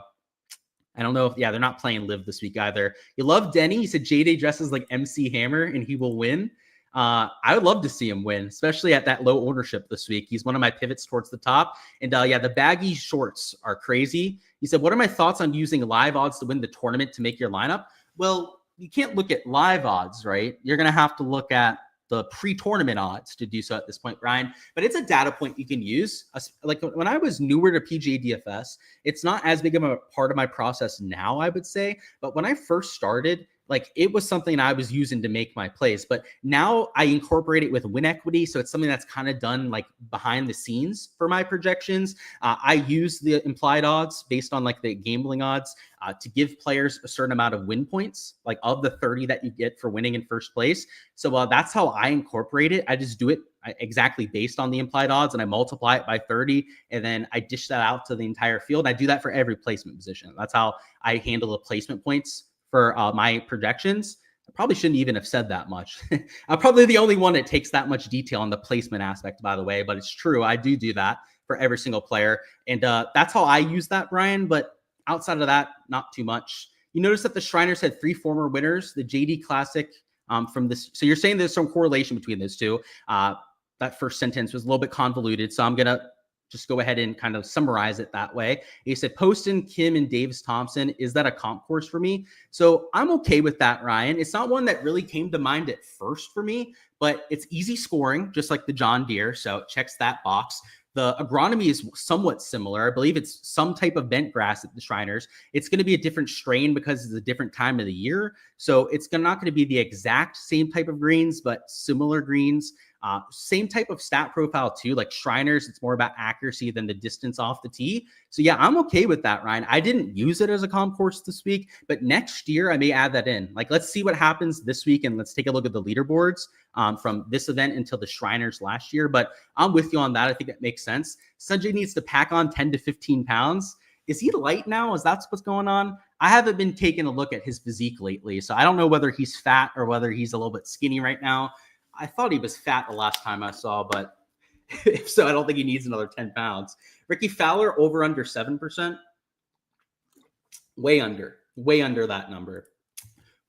I don't know if, they're not playing Live this week either. You love Denny. He said J-Day dresses like MC Hammer and he will win. I would love to see him win, especially at that low ownership this week. He's one of my pivots towards the top. And the baggy shorts are crazy. He said, what are my thoughts on using live odds to win the tournament to make your lineup? Well, you can't look at live odds, right? You're going to have to look at the pre-tournament odds to do so at this point, Brian. But it's a data point you can use. Like when I was newer to PGA DFS, it's not as big of a part of my process now, I would say. But when I first started, like it was something I was using to make my plays. But now I incorporate it with win equity. So it's something that's kind of done like behind the scenes for my projections. I use the implied odds based on like the gambling odds to give players a certain amount of win points, like of the 30 that you get for winning in first place. So that's how I incorporate it. I just do it exactly based on the implied odds and I multiply it by 30 and then I dish that out to the entire field. I do that for every placement position. That's how I handle the placement points for my projections. I probably shouldn't even have said that much. I'm probably the only one that takes that much detail on the placement aspect, by the way, but it's true. I do that for every single player. And that's how I use that, Brian. But outside of that, not too much. You notice that the Shriners had 3 former winners, the JD Classic from this. So you're saying there's some correlation between those two. That first sentence was a little bit convoluted. So I'm going to just go ahead and kind of summarize it that way. He said, Poston, Kim, and Davis Thompson, is that a comp course for me? So I'm okay with that, Ryan. It's not one that really came to mind at first for me, but it's easy scoring, just like the John Deere. So it checks that box. The agronomy is somewhat similar. I believe it's some type of bent grass at the Shriners. It's going to be a different strain because it's a different time of the year. So it's not going to be the exact same type of greens, but similar greens. Same type of stat profile too, like Shriners, it's more about accuracy than the distance off the tee. So yeah, I'm okay with that, Ryan. I didn't use it as a comp course this week, but next year I may add that in. Like, let's see what happens this week and let's take a look at the leaderboards from this event until the Shriners last year. But I'm with you on that. I think that makes sense. Sungjae needs to pack on 10 to 15 pounds. Is he light now? Is that what's going on? I haven't been taking a look at his physique lately, so I don't know whether he's fat or whether he's a little bit skinny right now. I thought he was fat the last time I saw, but if so, I don't think he needs another 10 pounds. Ricky Fowler, over under 7%. Way under that number.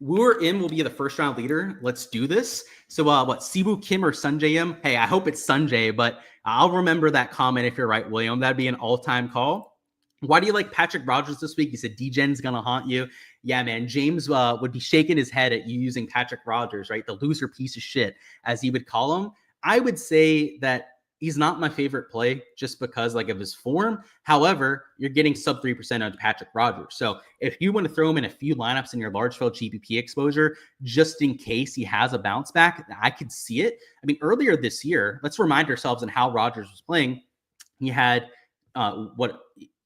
Wooer Im will be the first round leader. Let's do this. So what, Siwoo Kim or Sunjae Im? Hey, I hope it's Sunjae, but I'll remember that comment if you're right, William. That'd be an all-time call. Why do you like Patrick Rogers this week? He said D-Gen's going to haunt you. Yeah, man. James would be shaking his head at you using Patrick Rogers, right? The loser piece of shit, as he would call him. I would say that he's not my favorite play just because like of his form. However, you're getting sub 3% on Patrick Rogers. So if you want to throw him in a few lineups in your large field GPP exposure, just in case he has a bounce back, I could see it. I mean, earlier this year, let's remind ourselves on how Rogers was playing. He had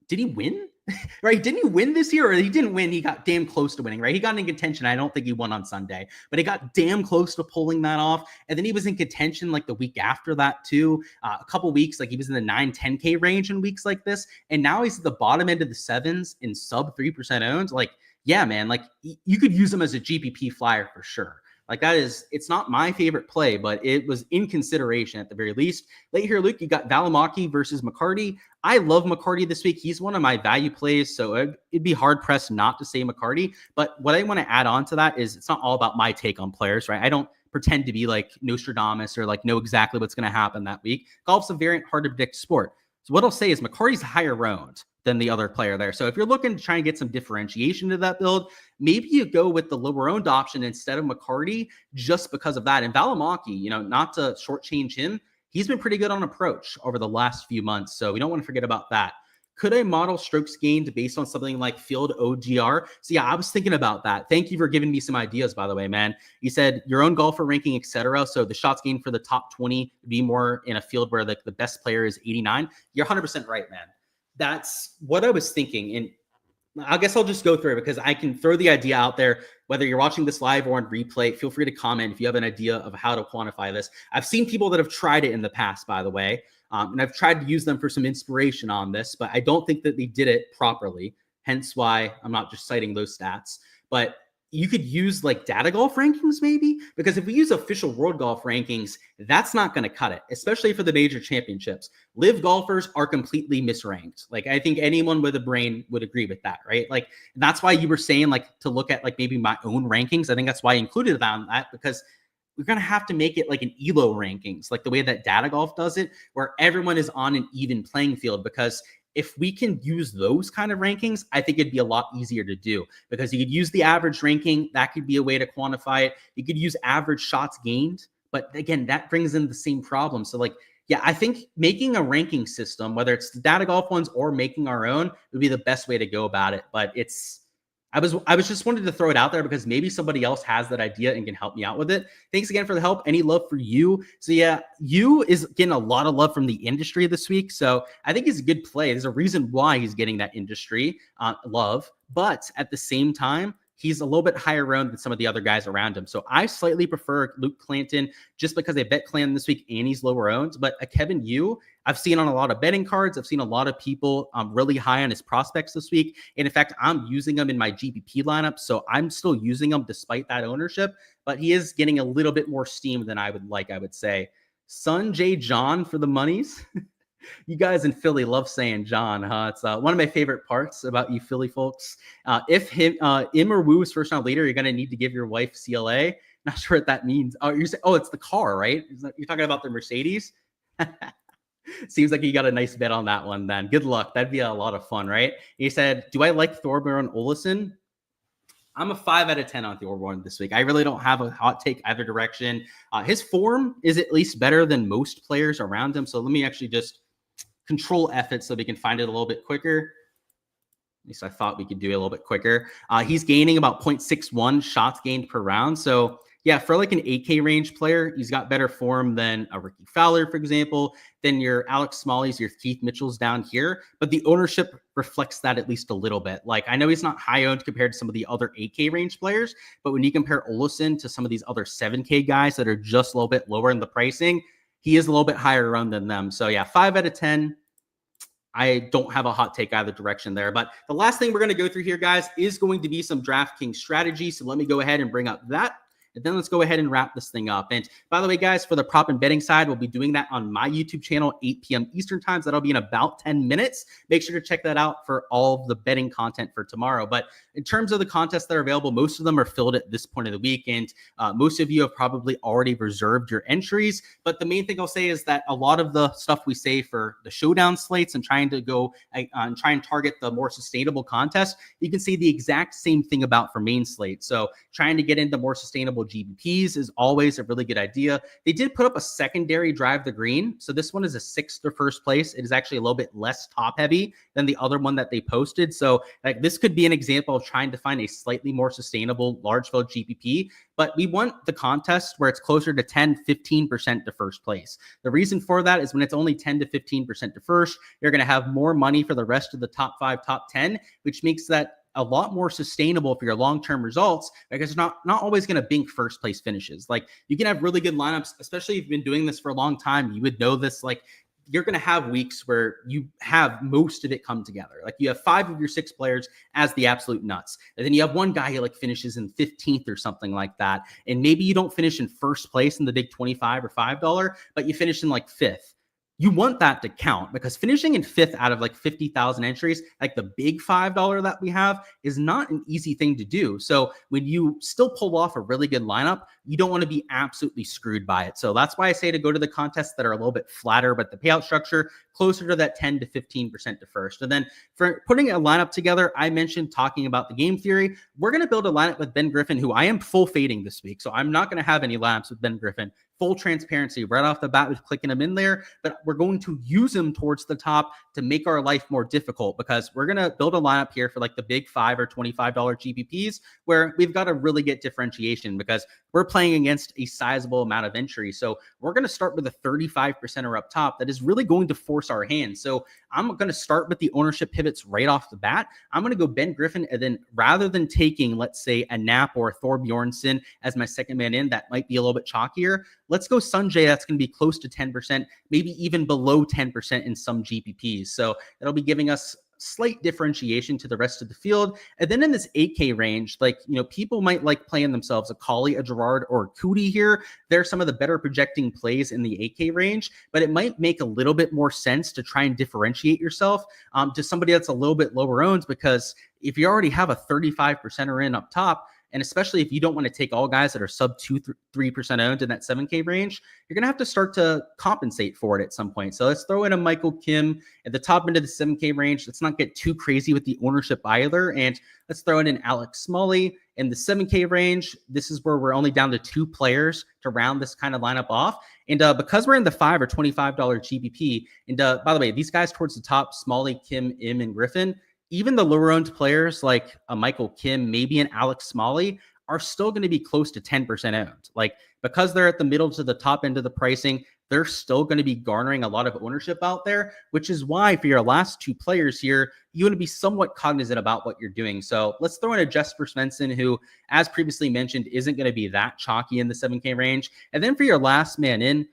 did he win? Right? Didn't he win this year? Or he didn't win. He got damn close to winning, right? He got in contention. I don't think he won on Sunday, but he got damn close to pulling that off. And then he was in contention like the week after that too. A couple weeks, like he was in the 9-10K range in weeks like this. And now he's at the bottom end of the 7s in sub 3% owned. Like, yeah, man, like you could use him as a GPP flyer for sure. Like it's not my favorite play, but it was in consideration at the very least. Late here, Luke, you got Valimaki versus McCarty. I love McCarty this week. He's one of my value plays, so it'd be hard pressed not to say McCarty. But what I want to add on to that is it's not all about my take on players, right? I don't pretend to be like Nostradamus or like know exactly what's going to happen that week. Golf's a very hard to predict sport. So what I'll say is McCarty's higher owned than the other player there. So if you're looking to try and get some differentiation to that build, maybe you go with the lower owned option instead of McCarty just because of that. And Valimaki, not to shortchange him, he's been pretty good on approach over the last few months. So we don't want to forget about that. Could I model strokes gained based on something like field OGR? So yeah, I was thinking about that. Thank you for giving me some ideas, by the way, man. You said your own golfer ranking, etc. So the shots gained for the top 20 would be more in a field where the best player is 89. You're 100% right, man. That's what I was thinking. And I guess I'll just go through it because I can throw the idea out there. Whether you're watching this live or on replay, feel free to comment if you have an idea of how to quantify this. I've seen people that have tried it in the past, by the way. And I've tried to use them for some inspiration on this, but I don't think that they did it properly. Hence why I'm not just citing those stats. But you could use like data golf rankings maybe, because if we use official world golf rankings, that's not going to cut it, especially for the major championships. Live golfers are completely misranked. Like I think anyone with a brain would agree with that, right? Like that's why you were saying like to look at like maybe my own rankings. I think that's why I included that on that, because we're going to have to make it like an ELO rankings, like the way that data golf does it, where everyone is on an even playing field. Because if we can use those kind of rankings, I think it'd be a lot easier to do, because you could use the average ranking. That could be a way to quantify it. You could use average shots gained, but again, that brings in the same problem. So like, yeah, I think making a ranking system, whether it's the data golf ones or making our own, would be the best way to go about it. But I was just wanted to throw it out there because maybe somebody else has that idea and can help me out with it. Thanks again for the help. Any love for you? So yeah, you is getting a lot of love from the industry this week. So I think he's a good play. There's a reason why he's getting that industry love, but at the same time, he's a little bit higher owned than some of the other guys around him. So I slightly prefer Luke Clanton just because I bet Clanton this week and he's lower owned. But Kevin Yu, I've seen on a lot of betting cards. I've seen a lot of people really high on his prospects this week. And in fact, I'm using him in my GPP lineup. So I'm still using him despite that ownership. But he is getting a little bit more steam than I would like, I would say. Sunjae John for the monies. You guys in Philly love saying John, huh? It's one of my favorite parts about you Philly folks. If Im or Woo is first round leader, you're going to need to give your wife CLA. Not sure what that means. Oh, you're saying, it's the car, right? You're talking about the Mercedes? Seems like you got a nice bet on that one then. Good luck. That'd be a lot of fun, right? He said, do I like Thorbjorn Olesen? I'm a 5 out of 10 on Thorbjorn this week. I really don't have a hot take either direction. His form is at least better than most players around him. So let me actually just Control F it so we can find it a little bit quicker. At least I thought we could do it a little bit quicker. He's gaining about 0.61 shots gained per round. So yeah, for like an 8K range player, he's got better form than a Ricky Fowler, for example, than your Alex Smalley's, your Keith Mitchell's down here. But the ownership reflects that at least a little bit. Like I know he's not high owned compared to some of the other 8K range players, but when you compare Olesen to some of these other 7K guys that are just a little bit lower in the pricing, he is a little bit higher owned than them. So yeah, 5 out of 10. I don't have a hot take either direction there. But the last thing we're going to go through here, guys, is going to be some DraftKings strategy. So let me go ahead and bring up that. And then let's go ahead and wrap this thing up. And by the way, guys, for the prop and betting side, we'll be doing that on my YouTube channel, 8 p.m. Eastern time. So that'll be in about 10 minutes. Make sure to check that out for all of the betting content for tomorrow. But in terms of the contests that are available, most of them are filled at this point of the week. And most of you have probably already reserved your entries. But the main thing I'll say is that a lot of the stuff we say for the showdown slates and trying to go and try and target the more sustainable contest, you can say the exact same thing about for main slate. So trying to get into more sustainable GPPs is always a really good idea. They did put up a secondary drive the green. So this one is a 6th to first place. It is actually a little bit less top heavy than the other one that they posted. So like this could be an example of trying to find a slightly more sustainable large field GPP, but we want the contest where it's closer to 10-15% to first place. The reason for that is when it's only 10 to 15% to first, you're going to have more money for the rest of the top 5, top 10, which makes that a lot more sustainable for your long-term results, because it's not always going to bink first place finishes. Like you can have really good lineups, especially if you've been doing this for a long time. You would know this, like you're going to have weeks where you have most of it come together. Like you have 5 of your 6 players as the absolute nuts. And then you have one guy who like finishes in 15th or something like that. And maybe you don't finish in first place in the big 25 or $5, but you finish in like 5th. You want that to count, because finishing in 5th out of like 50,000 entries, like the big $5 that we have, is not an easy thing to do. So when you still pull off a really good lineup, you don't want to be absolutely screwed by it. So that's why I say to go to the contests that are a little bit flatter, but the payout structure closer to that 10 to 15% to first. And then for putting a lineup together, I mentioned talking about the game theory. We're going to build a lineup with Ben Griffin, who I am full fading this week. So I'm not going to have any lineups with Ben Griffin. Full transparency right off the bat with clicking him in there, but we're going to use him towards the top to make our life more difficult, because we're going to build a lineup here for like the big $5 or $25 GPPs where we've got to really get differentiation, because we're playing against a sizable amount of entry. So we're going to start with a 35% up top that is really going to force our hand. So I'm going to start with the ownership pivots right off the bat. I'm going to go Ben Griffin, and then rather than taking, let's say, a Knapp or a Thor Bjornsson as my second man in, that might be a little bit chalkier. Let's go Sanjay. That's going to be close to 10%, maybe even below 10% in some GPPs. So that'll be giving us slight differentiation to the rest of the field. And then in this 8K range, like, you know, people might like playing themselves a Colley, a Gerard, or a Cootie here. They're some of the better projecting plays in the 8K range, but it might make a little bit more sense to try and differentiate yourself to somebody that's a little bit lower owned, because if you already have a 35% in up top, and especially if you don't want to take all guys that are sub 2-3% owned in that 7K range, you're going to have to start to compensate for it at some point. So let's throw in a Michael Kim at the top end of the 7K range. Let's not get too crazy with the ownership either. And let's throw in an Alex Smalley in the 7K range. This is where we're only down to 2 players to round this kind of lineup off. And because we're in the $5 or $25 GPP, and by the way, these guys towards the top, Smalley, Kim, Im, and Griffin, even the lower owned players like a Michael Kim, maybe an Alex Smalley, are still going to be close to 10% owned. Like, because they're at the middle to the top end of the pricing, they're still going to be garnering a lot of ownership out there, which is why for your last 2 players here, you want to be somewhat cognizant about what you're doing. So let's throw in a Jesper Svensson, who, as previously mentioned, isn't going to be that chalky in the 7K range. And then for your last man in,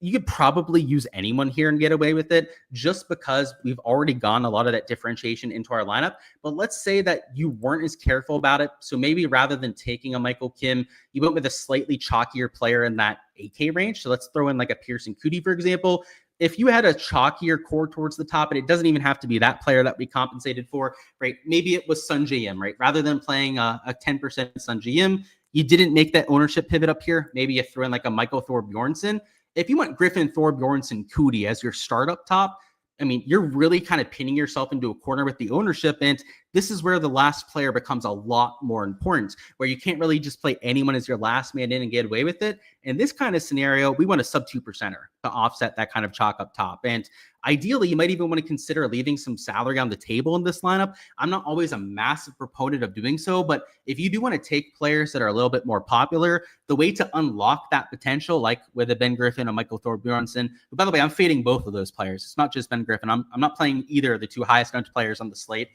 you could probably use anyone here and get away with it, just because we've already gone a lot of that differentiation into our lineup. But let's say that you weren't as careful about it. So maybe rather than taking a Michael Kim, you went with a slightly chalkier player in that 8K range. So let's throw in like a Pearson Cootie, for example. If you had a chalkier core towards the top, and it doesn't even have to be that player that we compensated for, right? Maybe it was Sanjay Im, right? Rather than playing a 10% Sanjay Im, you didn't make that ownership pivot up here. Maybe you throw in like a Michael Thor Bjornsson. If you want Griffin, Thor Bjornsson, Cootie as your start up top, I mean, you're really kind of pinning yourself into a corner with the ownership. And this is where the last player becomes a lot more important, where you can't really just play anyone as your last man in and get away with it. In this kind of scenario, we want a sub 2%er to offset that kind of chalk up top. And ideally, you might even want to consider leaving some salary on the table in this lineup. I'm not always a massive proponent of doing so, but if you do want to take players that are a little bit more popular, the way to unlock that potential, like with a Ben Griffin or Michael Thor Bjornsson, who, by the way, I'm fading both of those players. It's not just Ben Griffin. I'm not playing either of the 2 highest owned players on the slate.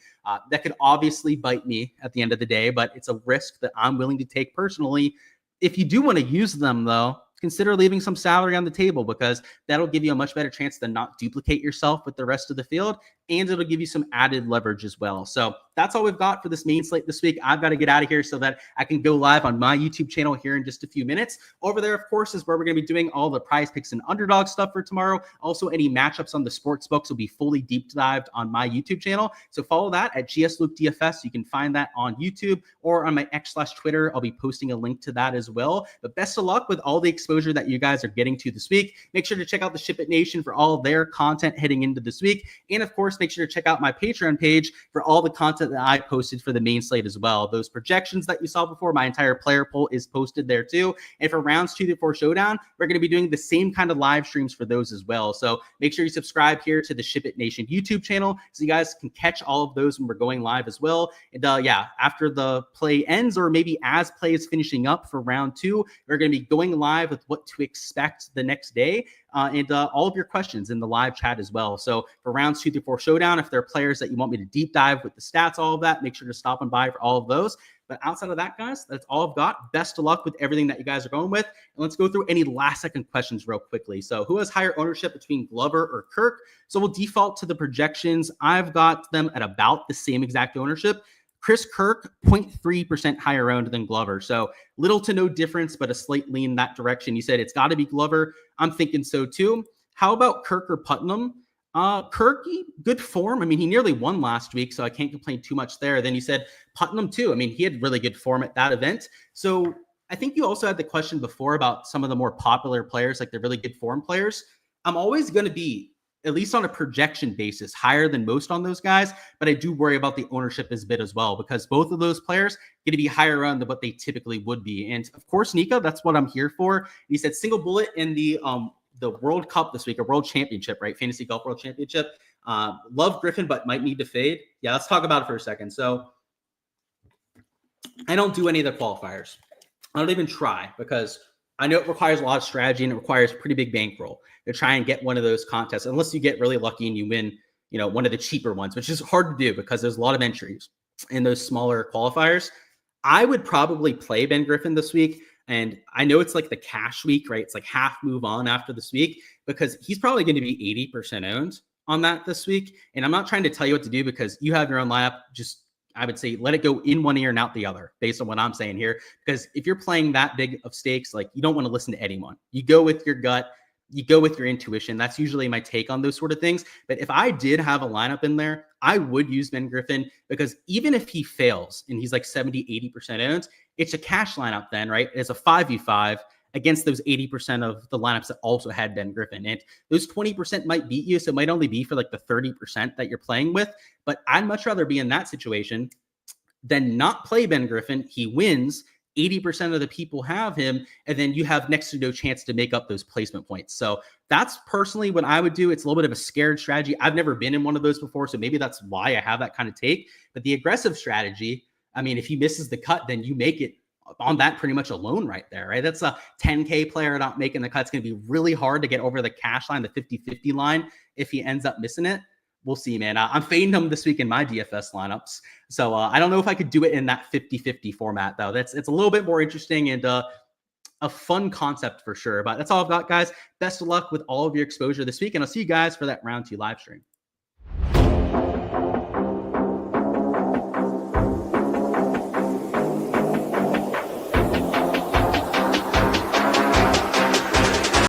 That could obviously bite me at the end of the day, but it's a risk that I'm willing to take personally. If you do want to use them, though, consider leaving some salary on the table, because that'll give you a much better chance to not duplicate yourself with the rest of the field, and it'll give you some added leverage as well. So that's all we've got for this main slate this week. I've got to get out of here so that I can go live on my YouTube channel here in just a few minutes. Over there, of course, is where we're going to be doing all the prize picks and underdog stuff for tomorrow. Also, any matchups on the sports books will be fully deep dived on my YouTube channel. So follow that at GSLukeDFS. You can find that on YouTube or on my X/Twitter. I'll be posting a link to that as well. But best of luck with all the exposure that you guys are getting to this week. Make sure to check out the SHIPIT Nation for all their content heading into this week. And of course, make sure to check out my Patreon page for all the content that I posted for the main slate as well. Those projections that you saw before, my entire player poll is posted there too. And for rounds 2 to 4 showdown, we're going to be doing the same kind of live streams for those as well. So make sure you subscribe here to the SHIPIT Nation YouTube channel so you guys can catch all of those when we're going live as well. And yeah, after the play ends, or maybe as play is finishing up for round 2, we're going to be going live with what to expect the next day. And all of your questions in the live chat as well. So for rounds 2 through 4 showdown, if there are players that you want me to deep dive with the stats, all of that, make sure to stop on by for all of those. But outside of that, guys, that's all I've got. Best of luck with everything that you guys are going with. And let's go through any last second questions real quickly. So who has higher ownership between Glover or Kirk? So we'll default to the projections. I've got them at about the same exact ownership. Chris Kirk, 0.3% higher owned than Glover. So little to no difference, but a slight lean in that direction. You said it's got to be Glover. I'm thinking so too. How about Kirk or Putnam? Kirk, good form. I mean, he nearly won last week, so I can't complain too much there. Then you said Putnam too. I mean, he had really good form at that event. So I think you also had the question before about some of the more popular players, like the really good form players. I'm always going to be, at least on a projection basis, higher than most on those guys. But I do worry about the ownership as a bit as well, because both of those players going to be higher on than what they typically would be. And of course, Nico, that's what I'm here for. He said single bullet in the World Cup this week, a World Championship, right? Fantasy Golf World Championship. Love Griffin, but might need to fade. Yeah, let's talk about it for a second. So I don't do any of the qualifiers. I don't even try, because I know it requires a lot of strategy and it requires pretty big bankroll to try and get one of those contests, unless you get really lucky and you win, one of the cheaper ones, which is hard to do because there's a lot of entries in those smaller qualifiers. I would probably play Ben Griffin this week. And I know it's like the cash week, right? It's like half move on after this week, because he's probably going to be 80% owned on that this week. And I'm not trying to tell you what to do, because you have your own lineup. Just, I would say, let it go in one ear and out the other based on what I'm saying here. Because if you're playing that big of stakes, like, you don't want to listen to anyone. You go with your gut. You go with your intuition. That's usually my take on those sort of things. But if I did have a lineup in there, I would use Ben Griffin, because even if he fails and he's like 70, 80% owned, it's a cash lineup then, right? It's a 5v5 against those 80% of the lineups that also had Ben Griffin. And those 20% might beat you. So it might only be for like the 30% that you're playing with. But I'd much rather be in that situation than not play Ben Griffin. He wins. 80% of the people have him, and then you have next to no chance to make up those placement points. So that's personally what I would do. It's a little bit of a scared strategy. I've never been in one of those before, so maybe that's why I have that kind of take. But the aggressive strategy, I mean, if he misses the cut, then you make it on that pretty much alone right there, right? That's a 10K player not making the cut. It's going to be really hard to get over the cash line, the 50-50 line, if he ends up missing it. We'll see, man. I'm fading him this week in my DFS lineups. So I don't know if I could do it in that 50-50 format, though. It's a little bit more interesting and a fun concept for sure. But that's all I've got, guys. Best of luck with all of your exposure this week, and I'll see you guys for that round 2 live stream.